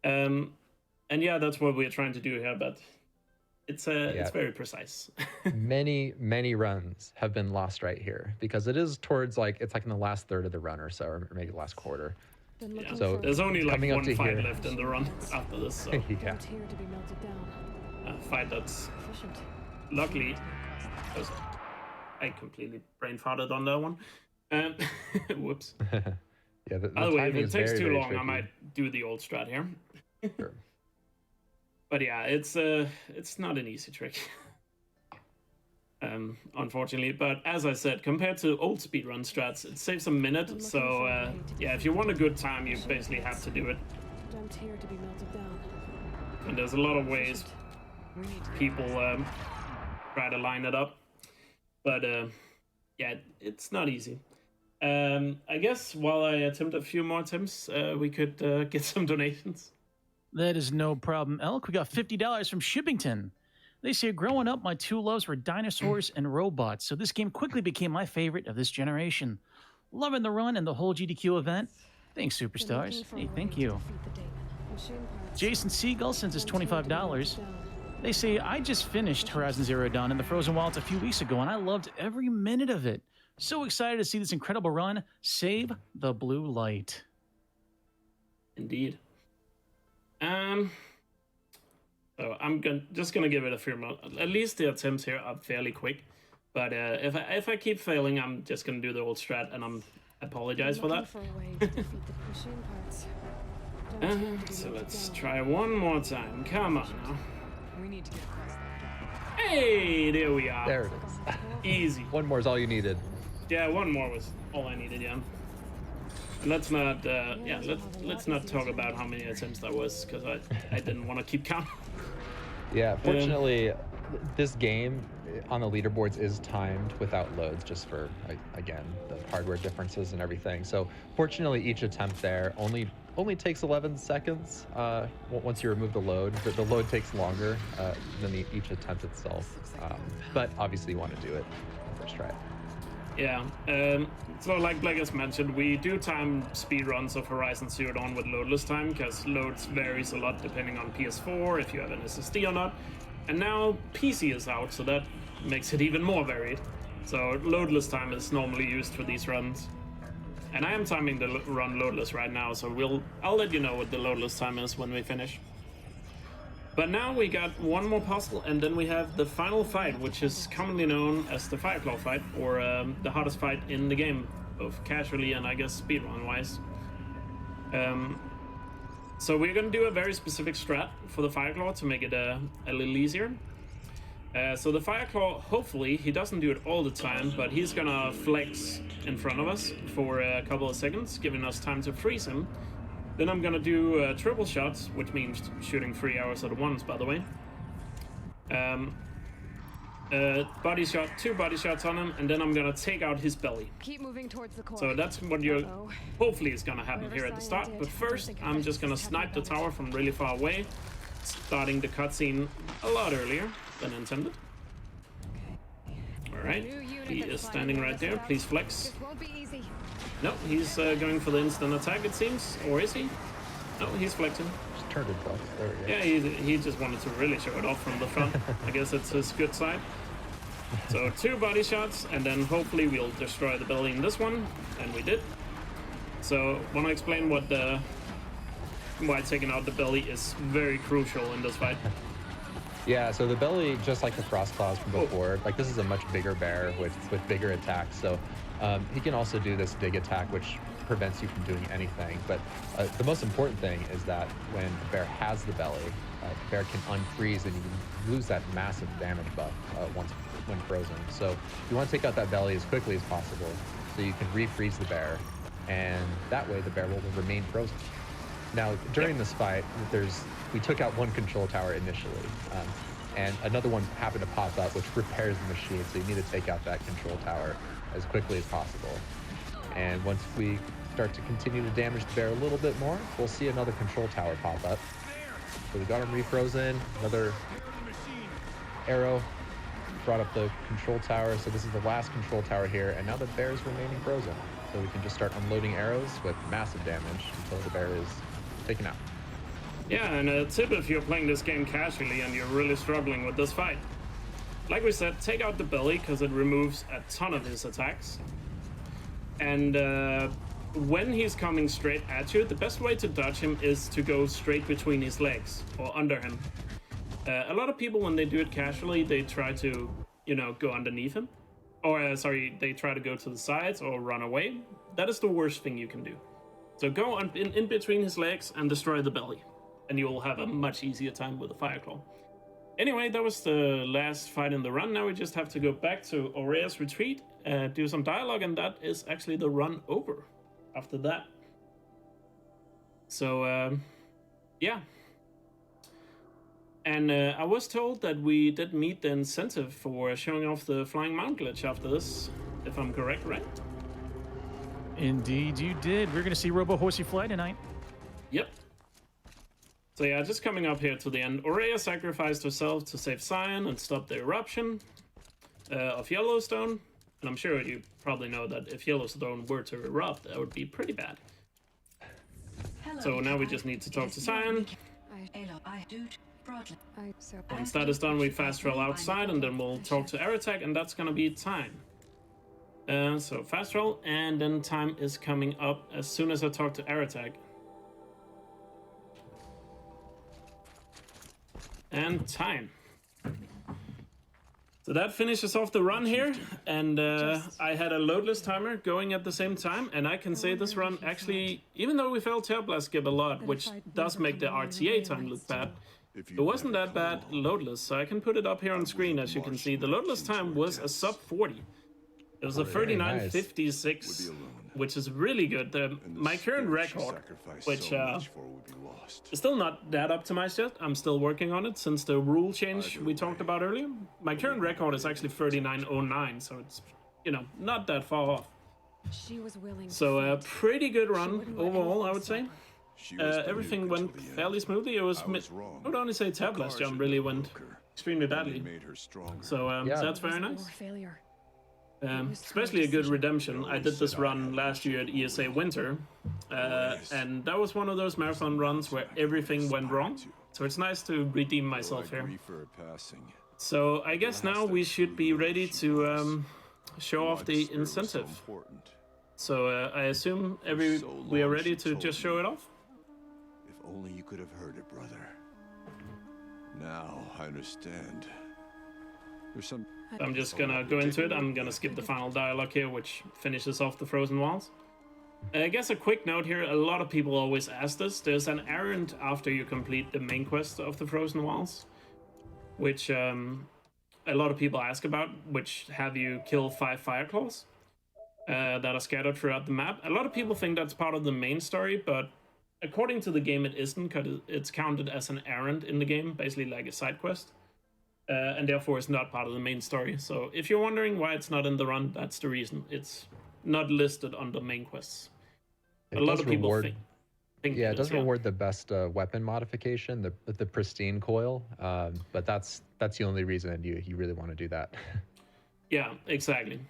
And yeah, that's what we're trying to do here, but it's very precise. many runs have been lost right here because it is towards it's like in the last third of the run or so, or maybe the last quarter. Been looking So, for There's only like Coming up one to fight here. left in the run after this, so Yeah. Don't here to be melted down. a fight that's Efficient. luckily. I completely brain farted on that one. Whoops. Yeah. The By the way, if timing it is takes very, too very long, I tricky. might do the old strat here. Sure. But yeah, it's not an easy trick. Unfortunately, but as I said, compared to old speedrun strats, it saves a minute. So yeah, if you want a good time, you basically have to do it. Don't here to be melted down. And there's a lot of ways Efficient. people try to line it up. But yeah, it's not easy. I guess while I attempt a few more attempts, we could get some donations. That is no problem, Elk. We got $50 from Shippington. They say, growing up, my two loves were dinosaurs and robots, so this game quickly became my favorite of this generation. Loving the run and the whole GDQ event. Thanks, superstars. Hey, thank you. Jason Siegel sends us $25. They say, I just finished Horizon Zero Dawn in the Frozen Wilds a few weeks ago, and I loved every minute of it. So excited to see this incredible run. Save the blue light. Indeed. So I'm just gonna give it a few more. At least the attempts here are fairly quick. But if I keep failing, I'm just gonna do the old strat, and I apologize for that. So let's try one more time. Come on now. We need to get across that. Hey, there we are. There it is. Easy. One more is all you needed. Yeah, one more was all I needed. Yeah. Let's not. Let's not talk about how many attempts that was, because I didn't want to keep count. Yeah, fortunately, this game on the leaderboards is timed without loads, just for, again, the hardware differences and everything. So fortunately, each attempt there only takes 11 seconds. Once you remove the load, the load takes longer than each attempt itself. But obviously, you want to do it first try. Yeah. So like Blackers mentioned, we do time speed runs of Horizon Zero Dawn with loadless time, because loads varies a lot depending on PS4, if you have an SSD or not. And now PC is out, so that makes it even more varied. So loadless time is normally used for these runs. And I am timing the run loadless right now, so I'll let you know what the loadless time is when we finish. But now we got one more puzzle, and then we have the final fight, which is commonly known as the Fireclaw fight, or the hardest fight in the game, both casually and I guess speedrun-wise. So we're gonna do a very specific strat for the Fireclaw to make it a little easier. So the Fireclaw, hopefully, he doesn't do it all the time, but he's gonna flex in front of us for a couple of seconds, giving us time to freeze him. Then I'm gonna do triple shots, which means shooting 3 arrows at once, by the way. Body shot, 2 body shots on him, and then I'm gonna take out his belly. Keep moving towards the core. So that's what you're hopefully is gonna happen here at the start. But first, I'm just gonna snipe the tower from really far away, starting the cutscene a lot earlier than intended. All right, he is standing right there. Please flex. This won't be easy. No, he's going for the instant attack, it seems. Or is he? No, he's flexing. Just turned it off. There we go. Yeah, he just wanted to really show it off from the front. I guess it's his good side. So 2 body shots, and then hopefully we'll destroy the belly in this one. And we did. So, want to explain why taking out the belly is very crucial in this fight. Yeah, so the belly, just like the frost claws from before, like this is a much bigger bear with bigger attacks. So he can also do this dig attack, which prevents you from doing anything. But the most important thing is that when the bear has the belly, the bear can unfreeze and you lose that massive damage buff when frozen. So you want to take out that belly as quickly as possible so you can refreeze the bear, and that way the bear will remain frozen. Now, during this fight, we took out 1 control tower initially, and another one happened to pop up, which repairs the machine, so you need to take out that control tower as quickly as possible. And once we start to continue to damage the bear a little bit more, we'll see another control tower pop up. So we got him refrozen, another arrow brought up the control tower, so this is the last control tower here, and now the bear is remaining frozen. So we can just start unloading arrows with massive damage until the bear is taken out. Yeah, and a tip if you're playing this game casually and you're really struggling with this fight. Like we said, take out the belly, because it removes a ton of his attacks. And when he's coming straight at you, the best way to dodge him is to go straight between his legs or under him. A lot of people, when they do it casually, they try to, go underneath him. Or, they try to go to the sides or run away. That is the worst thing you can do. So go in between his legs and destroy the belly. And you will have a much easier time with the Fireclaw. Anyway, that was the last fight in the run. Now we just have to go back to Aurea's retreat, do some dialogue, and that is actually the run over after that. So, yeah. And I was told that we did meet the incentive for showing off the flying mount glitch after this, if I'm correct, right? Indeed, you did. We're going to see Robo Horsey fly tonight. Yep. So yeah, just coming up here to the end. Aurea sacrificed herself to save Zion and stop the eruption of Yellowstone. And I'm sure you probably know that if Yellowstone were to erupt, that would be pretty bad. Hello, So now we just need to talk to Zion. Once that is done, we fast travel outside and then we'll talk to Aratak, and that's gonna be time. So fast travel, and then time is coming up as soon as I talk to Aratak. And time. So that finishes off the run here, and I had a loadless timer going at the same time, and I can say this run actually, even though we failed Tail Blast Skip a lot, which does make the RTA time look bad, it wasn't that bad loadless, so I can put it up here on screen. As you can see, the loadless time was a sub 40. It was a 39.56, which is really good. My current record, which is still not that optimized yet, I'm still working on it since the rule change we talked about earlier. My current record is actually 39.09, so it's, you know, not that far off. She was willing. So a pretty good run overall, I would say. Everything went fairly smoothly. It was, I would only say Tail Blast Jump really went extremely badly. So that's very nice. Especially a good redemption. I did this run last year at ESA Winter, and that was one of those marathon runs where everything went wrong. So it's nice to redeem myself here. So I guess now we should be ready to show off the incentive. So I assume we are ready to just show it off? If only you could have heard it, brother. Now I understand. There's some... I'm just gonna go into it. I'm gonna skip the final dialogue here, which finishes off the Frozen Wilds. I guess a quick note here, a lot of people always ask this. There's an errand after you complete the main quest of the Frozen Wilds, which a lot of people ask about, which have you kill 5 Fireclaws that are scattered throughout the map. A lot of people think that's part of the main story, but according to the game it isn't, because it's counted as an errand in the game, basically like a side quest. And therefore it's not part of the main story. So if you're wondering why it's not in the run, that's the reason. It's not listed on the main quests. A lot of people think it does reward the best weapon modification, the pristine coil, but that's the only reason you really want to do that. Yeah, exactly.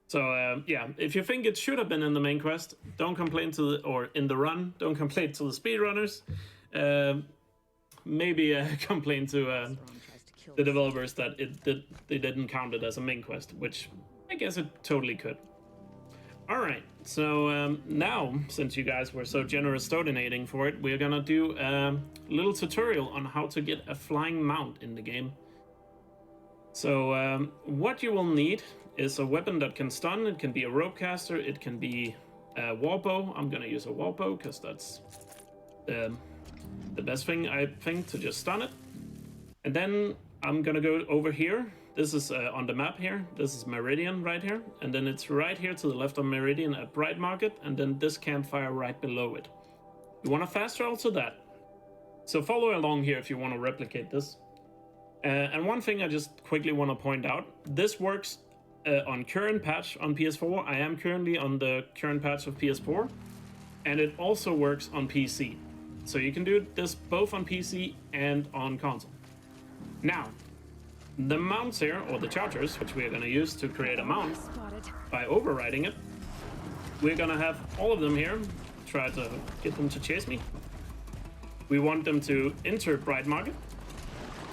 So yeah, if you think it should have been in the main quest, don't complain or in the run, don't complain to the speedrunners. Maybe complain to the developers that they didn't count it as a main quest, which I guess it totally could. Alright, so now, since you guys were so generous donating for it, we're gonna do a little tutorial on how to get a flying mount in the game. So what you will need is a weapon that can stun. It can be a rope caster, it can be a wall bow. I'm gonna use a wall bow because that's the best thing, I think, to just stun it. And then I'm gonna go over here. This is on the map here. This is Meridian right here. And then it's right here to the left of Meridian at Bright Market. And then this campfire right below it. You want to fast travel to that. So follow along here if you want to replicate this. And one thing I just quickly want to point out. This works on current patch on PS4. I am currently on the current patch of PS4. And it also works on PC. So you can do this both on PC and on console. Now, the mounts here, or the chargers, which we are going to use to create a mount by overriding it, we're going to have all of them here. Try to get them to chase me. We want them to enter Bright Market.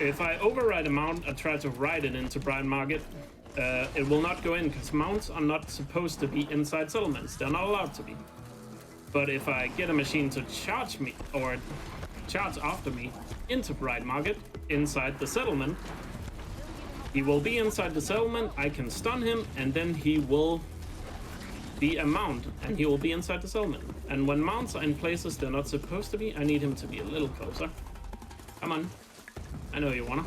If I override a mount and try to ride it into Bright Market, it will not go in, because mounts are not supposed to be inside settlements. They're not allowed to be. But if I get a machine to charge me, or charge after me, into Bright Market, inside the settlement, he will be inside the settlement, I can stun him, and then he will be a mount, and he will be inside the settlement. And when mounts are in places they're not supposed to be, I need him to be a little closer. Come on. I know you wanna.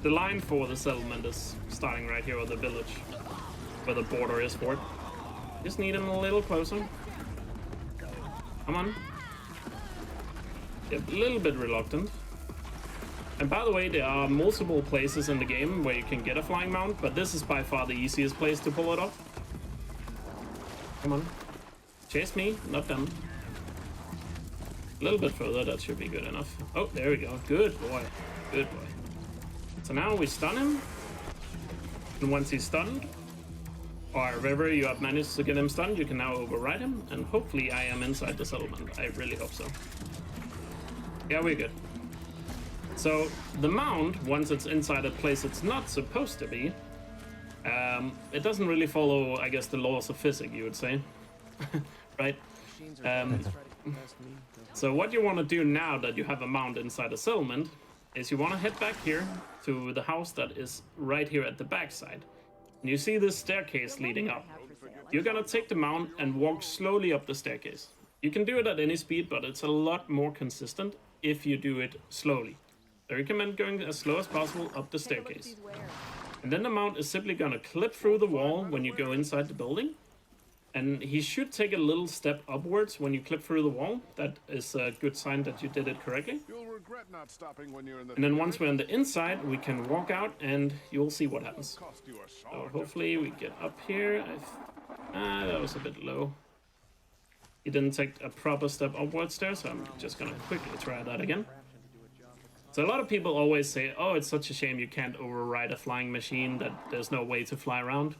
The line for the settlement is starting right here, or the village, where the border is for it. Just need him a little closer. Come on. get a little bit reluctant. And by the way, there are multiple places in the game where you can get a flying mount, but this is by far the easiest place to pull it off. Come on. Chase me, not them. A little bit further, that should be good enough. Oh, there we go. Good boy. Good boy. So now we stun him. And once he's stunned, or wherever you have managed to get him stunned, you can now override him. And hopefully I am inside the settlement. I really hope so. Yeah, we're good. So the mount, once it's inside a place it's not supposed to be, it doesn't really follow, I guess, the laws of physics, you would say. Right? So what you want to do now that you have a mount inside a settlement is you want to head back here to the house that is right here at the back side. And you see this staircase leading up. You're gonna take the mount and walk slowly up the staircase. You can do it at any speed, but it's a lot more consistent if you do it slowly. I recommend going as slow as possible up the staircase. And then the mount is simply gonna clip through the wall when you go inside the building. And he should take a little step upwards when you clip through the wall. That is a good sign that you did it correctly. You'll regret not stopping when you're in the. And then once we're on the inside, we can walk out and you'll see what happens. So hopefully we get up here. That was a bit low. He didn't take a proper step upwards there, so I'm just gonna quickly try that again. So a lot of people always say, oh, it's such a shame you can't override a flying machine, that there's no way to fly around.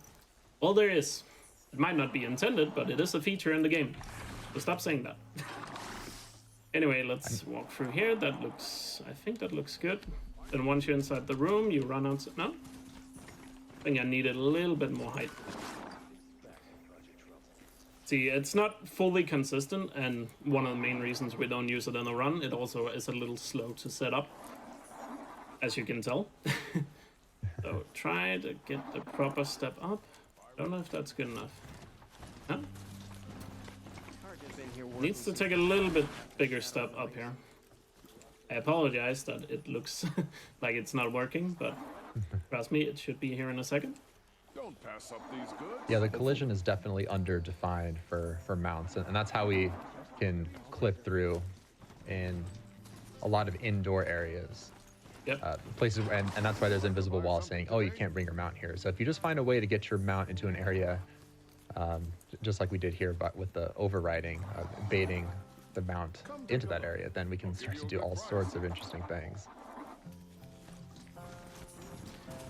Well, there is. It might not be intended, but it is a feature in the game. So stop saying that. Anyway, let's walk through here. That looks, I think that looks good. Then once you're inside the room, you run outside. No? I think I needed a little bit more height. See, it's not fully consistent, and one of the main reasons we don't use it in a run, it also is a little slow to set up, as you can tell. So try to get the proper step up. Don't know if that's good enough. Huh? Needs to take a little bit bigger step up here. I apologize that it looks like it's not working, but trust me, it should be here in a second. Don't pass up these goods. Yeah, the collision is definitely underdefined for mounts, and that's how we can clip through in a lot of indoor areas. Yep. Places, and that's why there's invisible walls saying, oh, you can't bring your mount here. So if you just find a way to get your mount into an area, just like we did here, but with the overriding, baiting the mount into that area, then we can start to do all sorts of interesting things.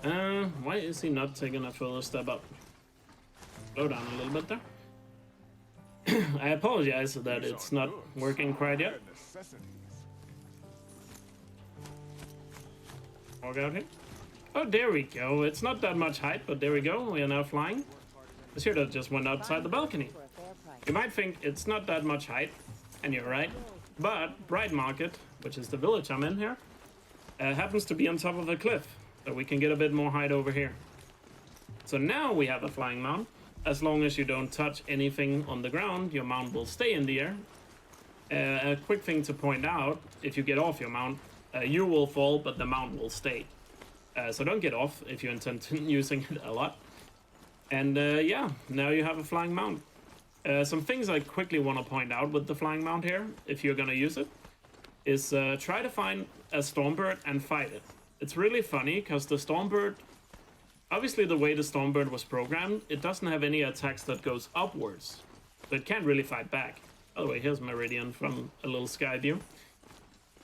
Why is he not taking a further step up? Slow down a little bit there. I apologize that it's not working quite yet. Walk out here. Oh, there we go. It's not that much height, but there we go. We are now flying. I should have just went outside the balcony. You might think it's not that much height, and you're right. But Bright Market, which is the village I'm in here, happens to be on top of a cliff, so we can get a bit more height over here. So now we have a flying mount. As long as you don't touch anything on the ground, your mount will stay in the air. A quick thing to point out, if you get off your mount, you will fall, but the mount will stay. So don't get off if you intend to using it a lot. And yeah, now you have a flying mount. Some things I quickly want to point out with the flying mount here, if you're going to use it, is try to find a Stormbird and fight it. It's really funny, because the Stormbird, obviously the way the Stormbird was programmed, it doesn't have any attacks that goes upwards. So it can't really fight back. By the way, here's Meridian from a little sky view.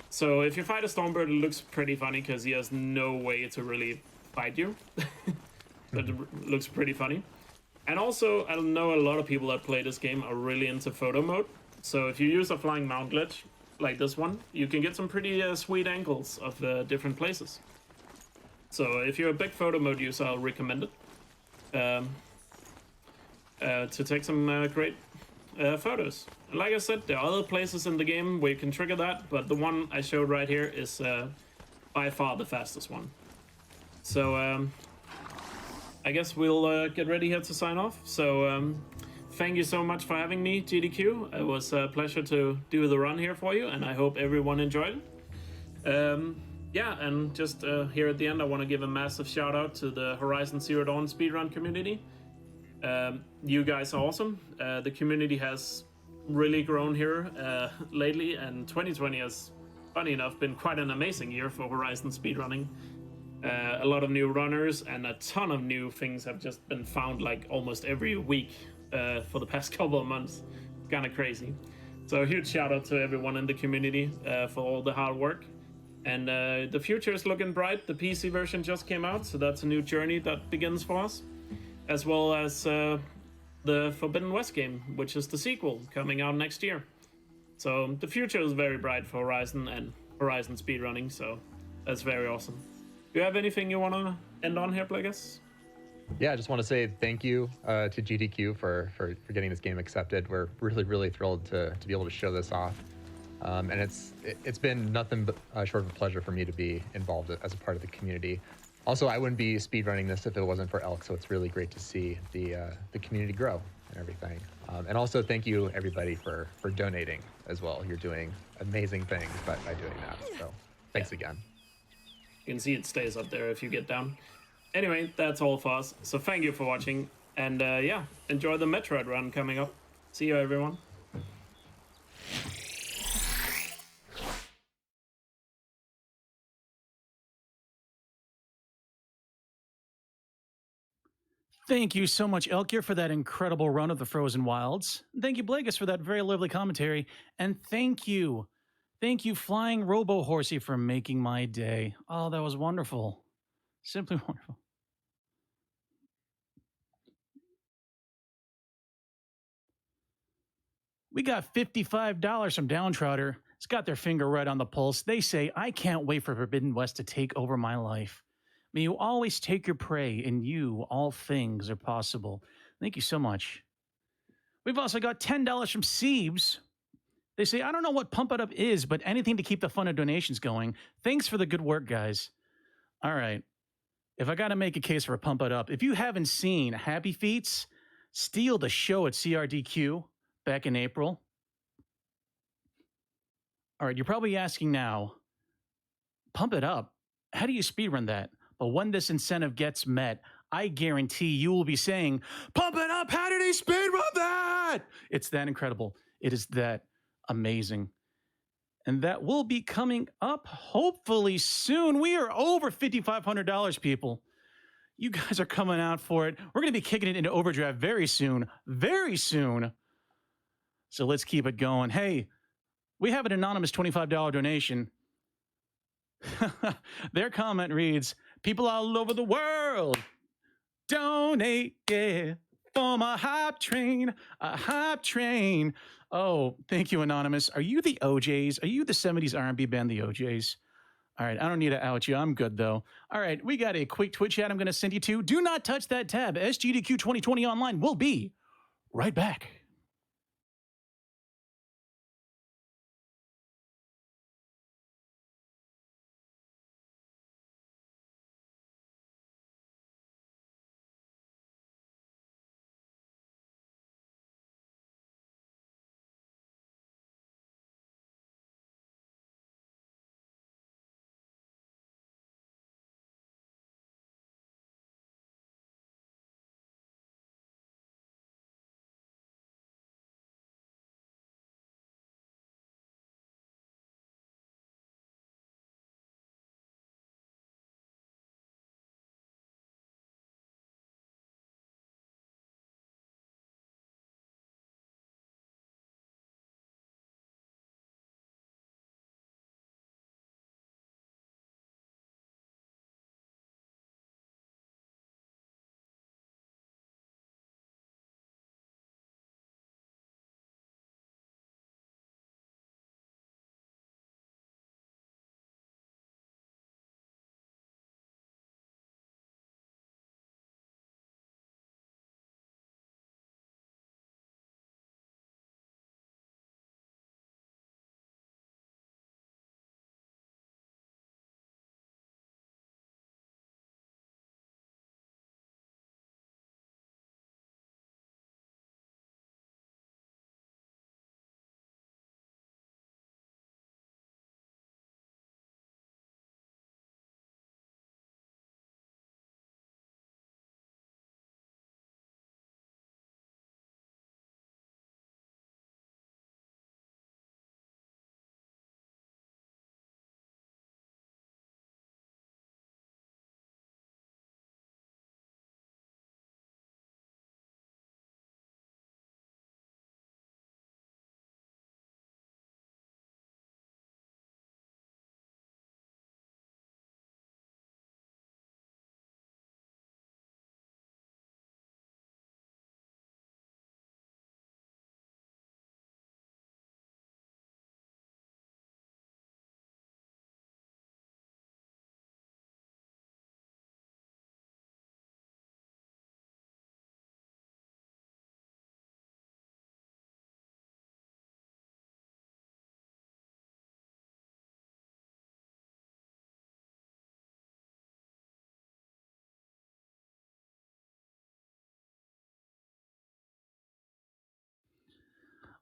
So if you fight a Stormbird, it looks pretty funny, because he has no way to really fight you. But it looks pretty funny. And also, I know a lot of people that play this game are really into photo mode. So if you use a flying mount glitch, like this one, you can get some pretty sweet angles of different places. So if you're a big photo mode user, I'll recommend it. To take some great photos. And like I said, there are other places in the game where you can trigger that, but the one I showed right here is by far the fastest one. So I guess we'll get ready here to sign off. So thank you so much for having me, GDQ. It was a pleasure to do the run here for you, and I hope everyone enjoyed it. Yeah, and just here at the end, I want to give a massive shout out to the Horizon Zero Dawn speedrun community. You guys are awesome. The community has really grown here lately, and 2020 has funny enough, been quite an amazing year for Horizon speedrunning. A lot of new runners and a ton of new things have just been found like almost every week for the past couple of months. Kind of crazy. So a huge shout out to everyone in the community for all the hard work. And the future is looking bright. The PC version just came out, so that's a new journey that begins for us. As well as the Forbidden West game, which is the sequel coming out next year. So the future is very bright for Horizon and Horizon speedrunning, so that's very awesome. Do you have anything you want to end on here, Plagueis? Yeah, I just want to say thank you to GDQ for getting this game accepted. We're really, really thrilled to be able to show this off. And it's been nothing but short of a pleasure for me to be involved as a part of the community. Also, I wouldn't be speedrunning this if it wasn't for Elk, so it's really great to see the community grow and everything. And also, thank you everybody for donating as well. You're doing amazing things by doing that. So thanks again. You can see it stays up there if you get down. Anyway, that's all for us. So thank you for watching. And yeah, enjoy the Metroid run coming up. See you, everyone. Thank you so much, Elkjaer, for that incredible run of the Frozen Wilds. Thank you, Plagueis, for that very lovely commentary. And thank you, Flying Robo Horsey, for making my day. Oh, that was wonderful. Simply wonderful. We got $55 from Downtrodder. It's got their finger right on the pulse. They say, I can't wait for Forbidden West to take over my life. May you always take your prey. In you, all things are possible. Thank you so much. We've also got $10 from Siebes. They say, I don't know what Pump It Up is, but anything to keep the fun of donations going. Thanks for the good work, guys. All right. If I got to make a case for a Pump It Up, if you haven't seen Happy Feets steal the show at CRDQ back in April. All right, you're probably asking now, Pump It Up, how do you speedrun that? But when this incentive gets met, I guarantee you will be saying, Pump It Up, how did he speedrun that? It's that incredible. It is that amazing. And that will be coming up hopefully soon. We are over $5,500, people. You guys are coming out for it. We're going to be kicking it into overdrive very soon. Very soon. So let's keep it going. Hey, we have an anonymous $25 donation. Their comment reads, people all over the world, donate, yeah, for my hype train, a hype train. Oh, thank you, Anonymous. Are you the OJs? Are you the 70s R&B band, the OJs? All right, I don't need to out you. I'm good, though. All right, we got a quick Twitch chat I'm going to send you to. Do not touch that tab. SGDQ 2020 Online will be right back.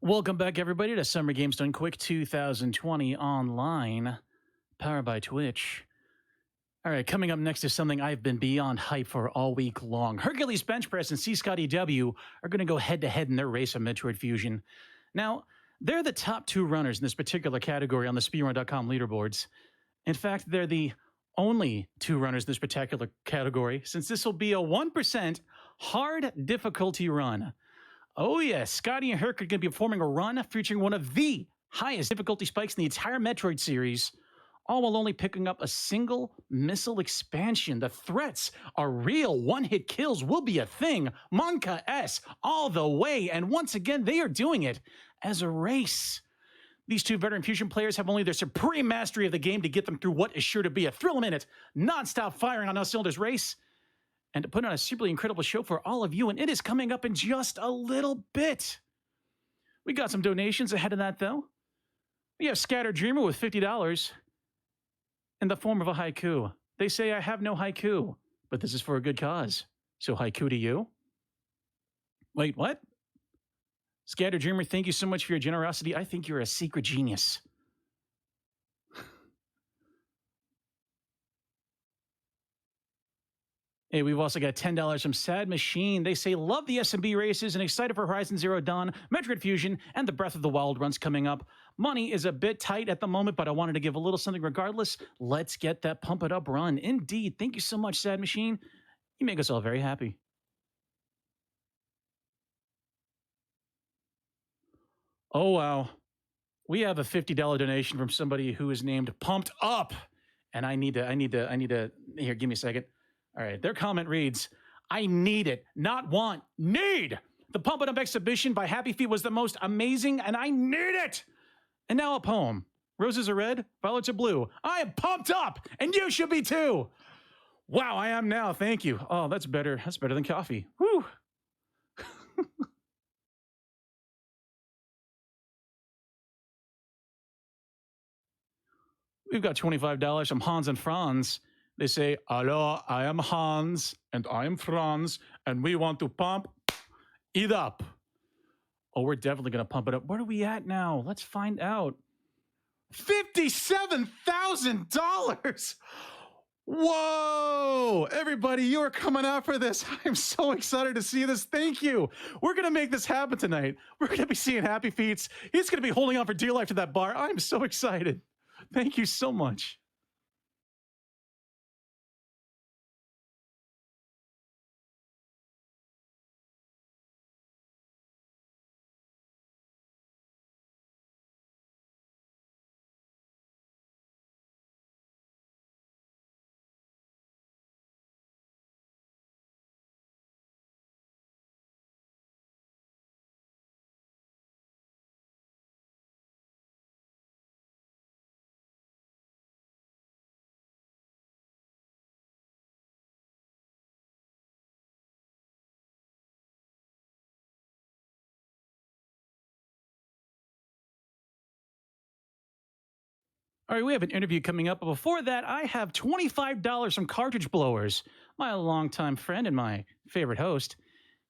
Welcome back, everybody, to Summer Games Done Quick 2020 online, powered by Twitch. All right, coming up next is something I've been beyond hype for all week long. Hercules Bench Press and C. Scotty W are going to go head-to-head in their race of Metroid Fusion. Now, they're the top two runners in this particular category on the speedrun.com leaderboards. In fact, they're the only two runners in this particular category, since this will be a 1% hard difficulty run. Oh, yes, Scotty and Herc are going to be performing a run featuring one of the highest difficulty spikes in the entire Metroid series, all while only picking up a single missile expansion. The threats are real. One-hit kills will be a thing. Monka S all the way. And once again, they are doing it as a race. These two veteran Fusion players have only their supreme mastery of the game to get them through what is sure to be a thrill-a-minute, non-stop firing on all cylinders race, and to put on a superly incredible show for all of you, and it is coming up in just a little bit. We got some donations ahead of that, though. We have Scattered Dreamer with $50 in the form of a haiku. They say, I have no haiku, but this is for a good cause. So haiku to you? Wait, what? Scattered Dreamer, thank you so much for your generosity. I think you're a secret genius. Hey, we've also got $10 from Sad Machine. They say, love the SMB races and excited for Horizon Zero Dawn, Metroid Fusion, and the Breath of the Wild runs coming up. Money is a bit tight at the moment, but I wanted to give a little something regardless. Let's get that Pump It Up run. Indeed. Thank you so much, Sad Machine. You make us all very happy. Oh, wow. We have a $50 donation from somebody who is named Pumped Up. And I need to, here, give me a second. All right, their comment reads, I need it, not want, need. The Pump It Up exhibition by Happy Feet was the most amazing, and I need it. And now a poem. Roses are red, violets are blue. I am pumped up, and you should be too. Wow, I am now, thank you. Oh, that's better. That's better than coffee. Whew. We've got $25 from Hans and Franz. They say, hello, I am Hans, and I am Franz, and we want to pump it up. Oh, we're definitely going to pump it up. Where are we at now? Let's find out. $57,000! Whoa! Everybody, you are coming out for this. I'm so excited to see this. Thank you. We're going to make this happen tonight. We're going to be seeing Happy Feets. He's going to be holding on for dear life to that bar. I'm so excited. Thank you so much. All right, we have an interview coming up, but before that, I have $25 from Cartridge Blowers, my longtime friend and my favorite host.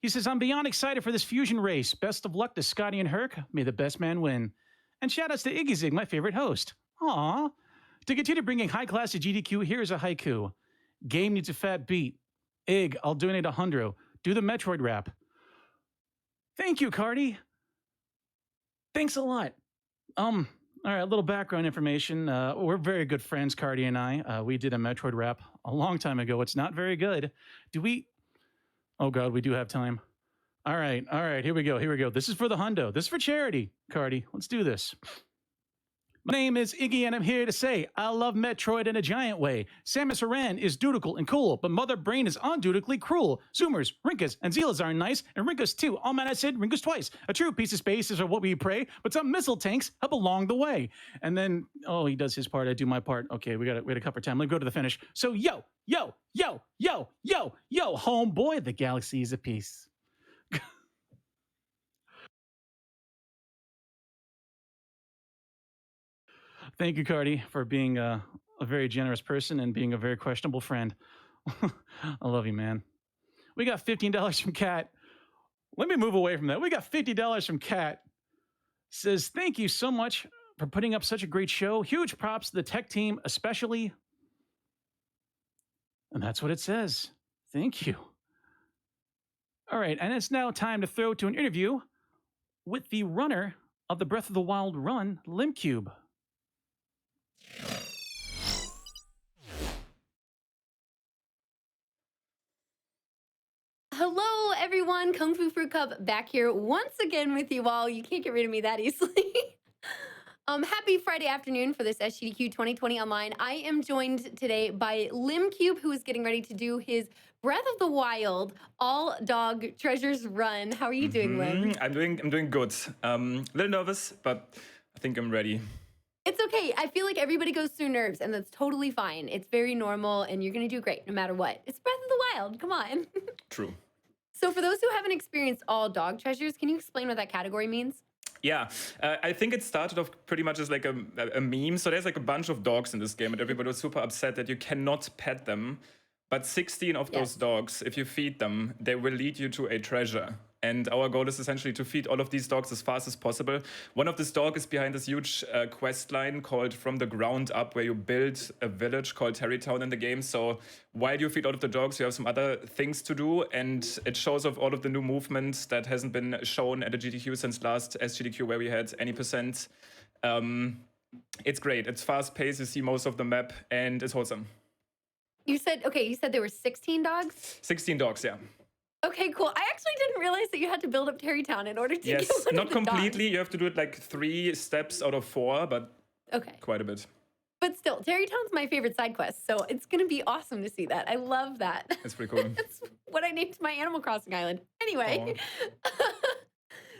He says, I'm beyond excited for this Fusion race. Best of luck to Scotty and Herc. May the best man win. And shout-outs to iggyzig, my favorite host. Aww. To continue bringing high class to GDQ, here's a haiku. Game needs a fat beat. Ig, I'll donate $100. Do the Metroid rap. Thank you, Cardi. Thanks a lot. All right, a little background information. We're very good friends, Cardi and I. We did a Metroid rap a long time ago. It's not very good. Do we? Oh, God, we do have time. All right, here we go. This is for the hundo. This is for charity, Cardi. Let's do this. My name is Iggy, and I'm here to say I love Metroid in a giant way. Samus Aran is dutiful and cool, but Mother Brain is undutifully cruel. Zoomers, Rinkas, and Zeelas are nice, and Rinkas too. All man I said, Rinkas twice. A true piece of space is what we pray, but some missile tanks help along the way. And then, oh, he does his part, I do my part. Okay, we got to cover time. Let's go to the finish. So yo, homeboy, the galaxy is a piece. Thank you, Cardi, for being a very generous person and being a very questionable friend. I love you, man. We got $15 from Kat. Let me move away from that. We got $50 from Kat. Says, thank you so much for putting up such a great show. Huge props to the tech team, especially. And that's what it says. Thank you. All right, and it's now time to throw to an interview with the runner of the Breath of the Wild run, Limcube. Hello, everyone. Kungfufruitcup back here once again with you all. You can't get rid of me that easily. Happy Friday afternoon for this SGDQ 2020 online. I am joined today by Limcube, who is getting ready to do his Breath of the Wild all dog treasures run. How are you doing, Lim? I'm doing good. A little nervous, but I think I'm ready. It's okay. I feel like everybody goes through nerves, and that's totally fine. It's very normal, and you're going to do great no matter what. It's Breath of the Wild. Come on. True. So for those who haven't experienced all dog treasures, can you explain what that category means? Yeah, I think it started off pretty much as like a meme. So there's like a bunch of dogs in this game, and everybody was super upset that you cannot pet them. But 16 of those dogs, if you feed them, they will lead you to a treasure. And our goal is essentially to feed all of these dogs as fast as possible. One of these dogs is behind this huge quest line called From the Ground Up, where you build a village called Terrytown in the game. So while you feed all of the dogs, you have some other things to do. And it shows off all of the new movements that hasn't been shown at the GDQ since last SGDQ, where we had any percent. It's great. It's fast paced. You see most of the map, and it's wholesome. You said there were 16 dogs? 16 dogs, yeah. Okay, cool. I actually didn't realize that you had to build up Terrytown in order to get Yes, one not of the completely. dogs. You have to do it like 3 steps out of 4, but quite a bit. But still, Terrytown's my favorite side quest, so it's going to be awesome to see that. I love that. That's pretty cool. That's what I named my Animal Crossing island. Anyway.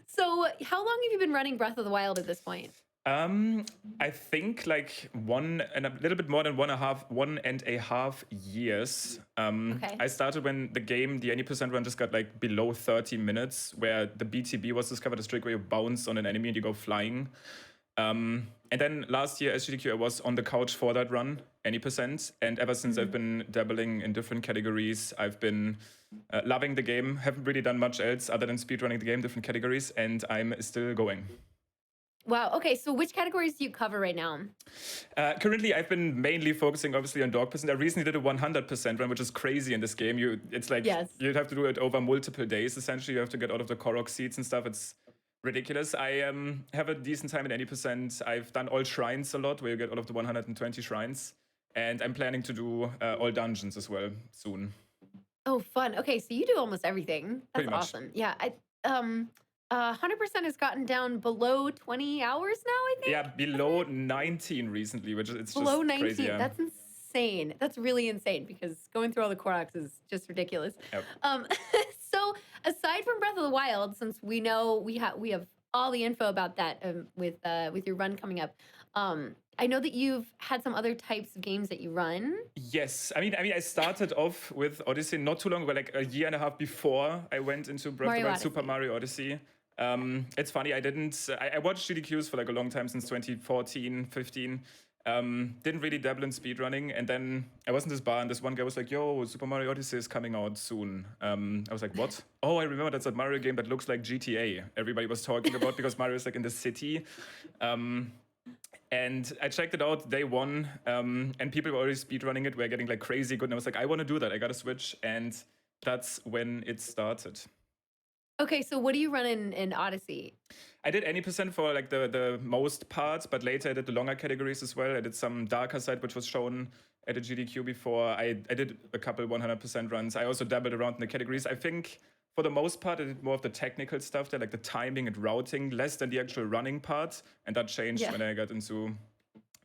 So how long have you been running Breath of the Wild at this point? I think like 1 and a little bit more than 1.5 years. I started when the game, the 80% run, just got like below 30 minutes, where the BTB was discovered, a trick where you bounce on an enemy and you go flying. And then last year, SGDQ, I was on the couch for that run, 80%. And ever since, I've been dabbling in different categories. I've been loving the game, haven't really done much else other than speedrunning the game, different categories, and I'm still going. Wow. Okay. So which categories do you cover right now? Currently, I've been mainly focusing, obviously, on dog percent. I recently did a 100% run, which is crazy in this game. It's like you'd have to do it over multiple days. Essentially, you have to get all of the Korok seeds and stuff. It's ridiculous. I have a decent time at 80%. I've done all shrines a lot, where you get all of the 120 shrines. And I'm planning to do all dungeons as well soon. Oh, fun. Okay. So you do almost everything. That's Pretty much. awesome. Yeah. 100% has gotten down below 20 hours now, I think. Yeah, below 19 recently, which it's below just 19. crazy. Yeah. That's insane. That's really insane because going through all the Koroks is just ridiculous. Yep. So aside from Breath of the Wild, since we know we have all the info about that with your run coming up, I know that you've had some other types of games that you run. Yes, I mean, I started off with Odyssey not too long ago, like a year and a half before I went into Breath of the Wild, Super Mario Odyssey. It's funny, I watched GDQs for like a long time, since 2014, 15. Didn't really dabble in speedrunning, and then I was in this bar and this one guy was like, yo, Super Mario Odyssey is coming out soon. I was like, what? Oh, I remember that's a Mario game that looks like GTA. Everybody was talking about because Mario is like in the city. And I checked it out day one, and people were already speedrunning it, were getting like crazy good, and I was like, I want to do that, I gotta switch, and that's when it started. Okay, so what do you run in Odyssey? I did 80% for like the most part, but later I did the longer categories as well. I did some darker side, which was shown at the GDQ before. I did a couple 100% runs. I also dabbled around in the categories. I think for the most part, I did more of the technical stuff there, like the timing and routing, less than the actual running part. And that changed when I got into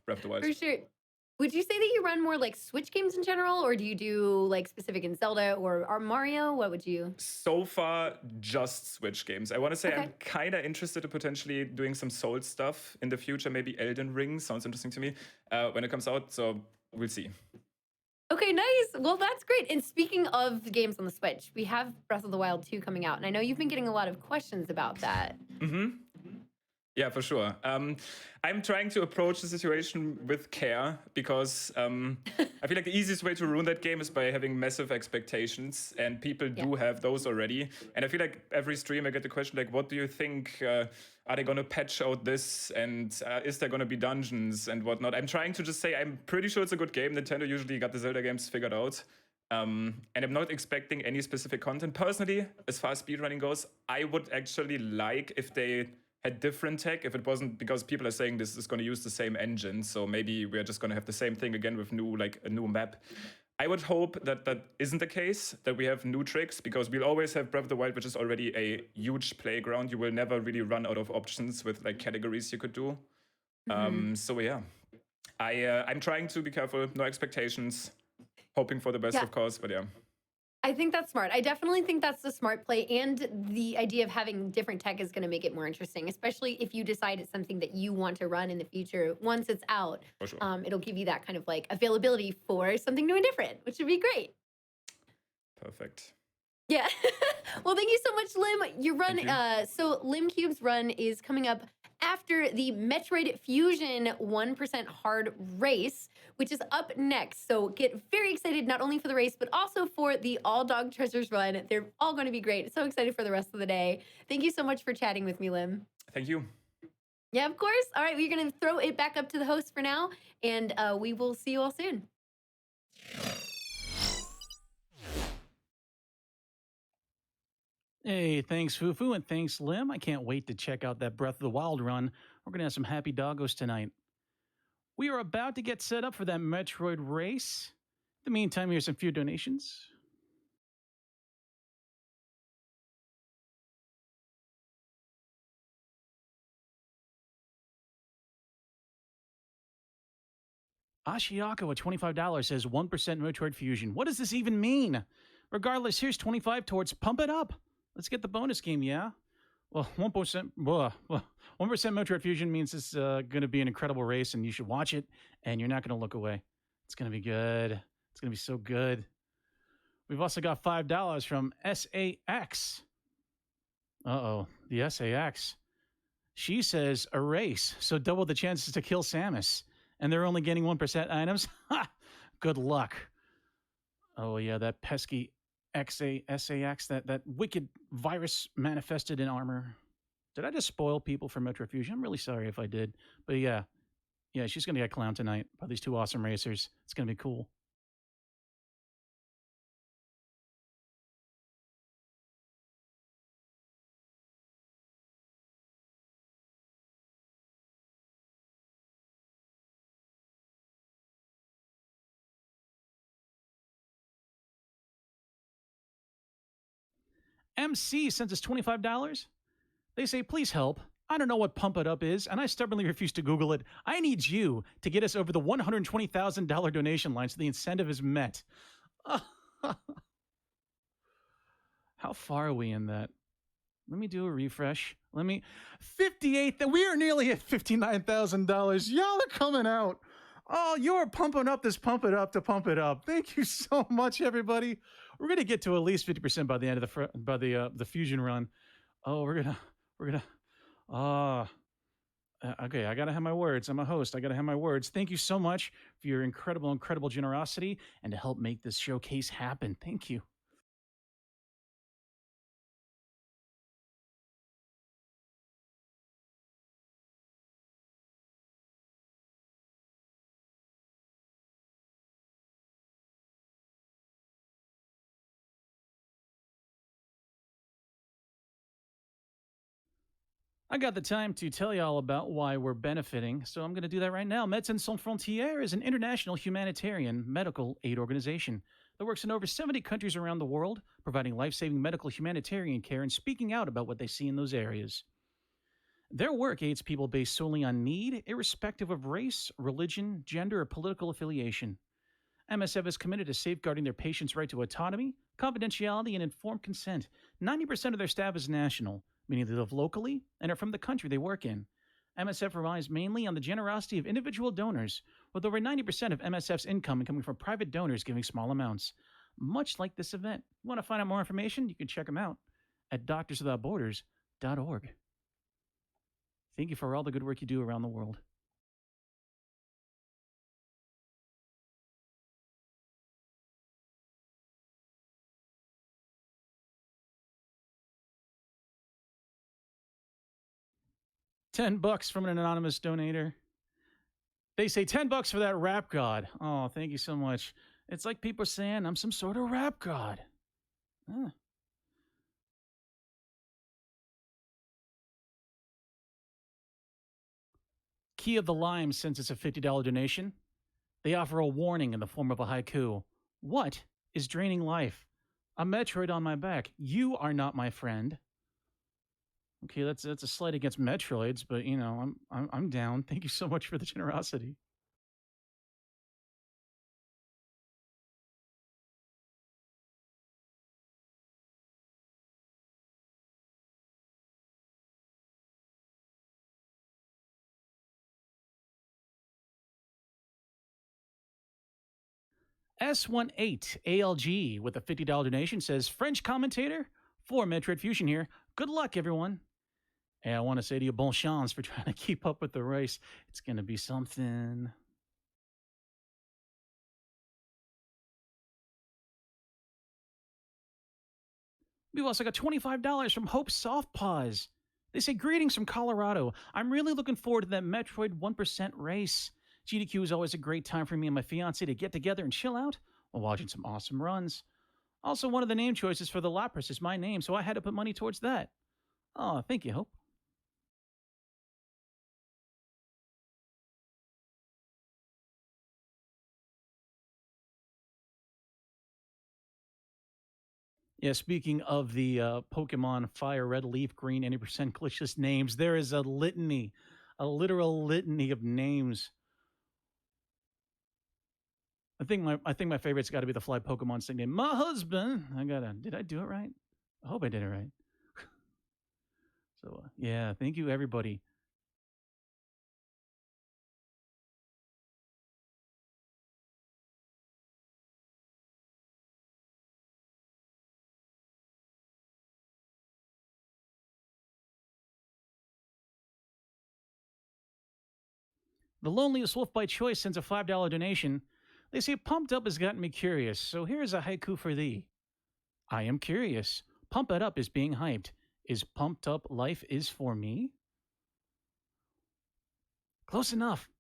Breath of the Wild. For sure. Would you say that you run more like Switch games in general, or do you do like specific in Zelda or Mario? What would you? So far, just Switch games. I want to say I'm kind of interested in potentially doing some Soul stuff in the future. Maybe Elden Ring sounds interesting to me when it comes out. So we'll see. Okay, nice. Well, that's great. And speaking of games on the Switch, we have Breath of the Wild 2 coming out. And I know you've been getting a lot of questions about that. Mm-hmm. Yeah, for sure. I'm trying to approach the situation with care because I feel like the easiest way to ruin that game is by having massive expectations, and people do have those already. And I feel like every stream I get the question like, "What do you think? Are they gonna patch out this? And is there gonna be dungeons and whatnot?" I'm trying to just say I'm pretty sure it's a good game. Nintendo usually got the Zelda games figured out. And I'm not expecting any specific content. Personally, as far as speedrunning goes, I would actually like if they had different tech, if it wasn't because people are saying this is going to use the same engine, so maybe we're just going to have the same thing again with a new map. I would hope that that isn't the case, that we have new tricks, because we'll always have Breath of the Wild, which is already a huge playground. You will never really run out of options with like categories you could do. So yeah, I'm trying to be careful, no expectations, hoping for the best, of course, but yeah. I think that's smart. I definitely think that's the smart play, and the idea of having different tech is going to make it more interesting, especially if you decide it's something that you want to run in the future. Once it's out, For sure. It'll give you that kind of like availability for something new and different, which would be great. Perfect. Yeah. Well, thank you so much, Lim. Your run, so Limcube's run is coming up after the Metroid Fusion 1% hard race, which is up next. So get very excited not only for the race, but also for the All Dog Treasures run. They're all going to be great. So excited for the rest of the day. Thank you so much for chatting with me, Lim. Thank you. Yeah, of course. All right, we're going to throw it back up to the host for now, and we will see you all soon. Hey, thanks, Fufu, and thanks, Lim. I can't wait to check out that Breath of the Wild run. We're going to have some happy doggos tonight. We are about to get set up for that Metroid race. In the meantime, here's some few donations. Ashiako at $25 says 1% Metroid Fusion. What does this even mean? Regardless, here's 25 towards Pump It Up. Let's get the bonus game, yeah? Well, 1%, 1% Metroid Fusion means it's going to be an incredible race, and you should watch it, and you're not going to look away. It's going to be good. It's going to be so good. We've also got $5 from SAX. Uh-oh, the SAX. She says a race, so double the chances to kill Samus. And they're only getting 1% items? Ha! Good luck. Oh, yeah, that pesky SAX, that wicked virus manifested in armor. Did I just spoil people for Metro Fusion? I'm really sorry if I did. But yeah, she's going to get clowned tonight by these two awesome racers. It's going to be cool. MC sends us $25. They say, please help. I don't know what Pump It Up is, and I stubbornly refuse to Google it. I need you to get us over the $120,000 donation line so the incentive is met. How far are we in that? Let me do a refresh. 58, we are nearly at $59,000. Y'all are coming out. Oh, you're pumping up this Pump It Up to Pump It Up. Thank you so much, everybody. We're gonna get to at least 50% by the end of the Fusion run. Oh, we're gonna. Okay, I gotta have my words. I'm a host. I gotta have my words. Thank you so much for your incredible generosity and to help make this showcase happen. Thank you. I got the time to tell you all about why we're benefiting, so I'm going to do that right now. Médecins Sans Frontières is an international humanitarian medical aid organization that works in over 70 countries around the world, providing life-saving medical humanitarian care and speaking out about what they see in those areas. Their work aids people based solely on need, irrespective of race, religion, gender, or political affiliation. MSF is committed to safeguarding their patients' right to autonomy, confidentiality, and informed consent. 90% of their staff is national, meaning they live locally and are from the country they work in. MSF relies mainly on the generosity of individual donors, with over 90% of MSF's income coming from private donors giving small amounts. Much like this event. You want to find out more information? You can check them out at doctorswithoutborders.org. Thank you for all the good work you do around the world. $10 from an anonymous donator. They say $10 for that rap god. Oh, thank you so much. It's like people are saying I'm some sort of rap god. Huh. Key of the Lime sends us a $50 donation. They offer a warning in the form of a haiku. What is draining life? A Metroid on my back. You are not my friend. Okay, that's a slight against Metroids, but you know, I'm down. Thank you so much for the generosity. S18 ALG with a $50 donation says, French commentator for Metroid Fusion here. Good luck, everyone. And I want to say to you, bon chance for trying to keep up with the race. It's going to be something. We've also got $25 from Hope Soft Paws. They say, greetings from Colorado. I'm really looking forward to that Metroid 1% race. GDQ is always a great time for me and my fiance to get together and chill out while watching some awesome runs. Also, one of the name choices for the Lapras is my name, so I had to put money towards that. Oh, thank you, Hope. Yeah, speaking of the Pokemon Fire, Red, Leaf, Green, any percent glitchless names, there is a litany, a literal litany of names. I think my favorite's got to be the fly Pokemon nickname. My husband. Did I do it right? I hope I did it right. So yeah, thank you everybody. The Loneliest Wolf by Choice sends a $5 donation. They say, Pumped Up has gotten me curious, so here is a haiku for thee. I am curious. Pump It Up is being hyped. Is Pumped Up life is for me? Close enough.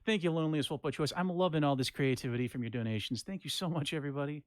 Thank you, Loneliest Wolf by Choice. I'm loving all this creativity from your donations. Thank you so much, everybody.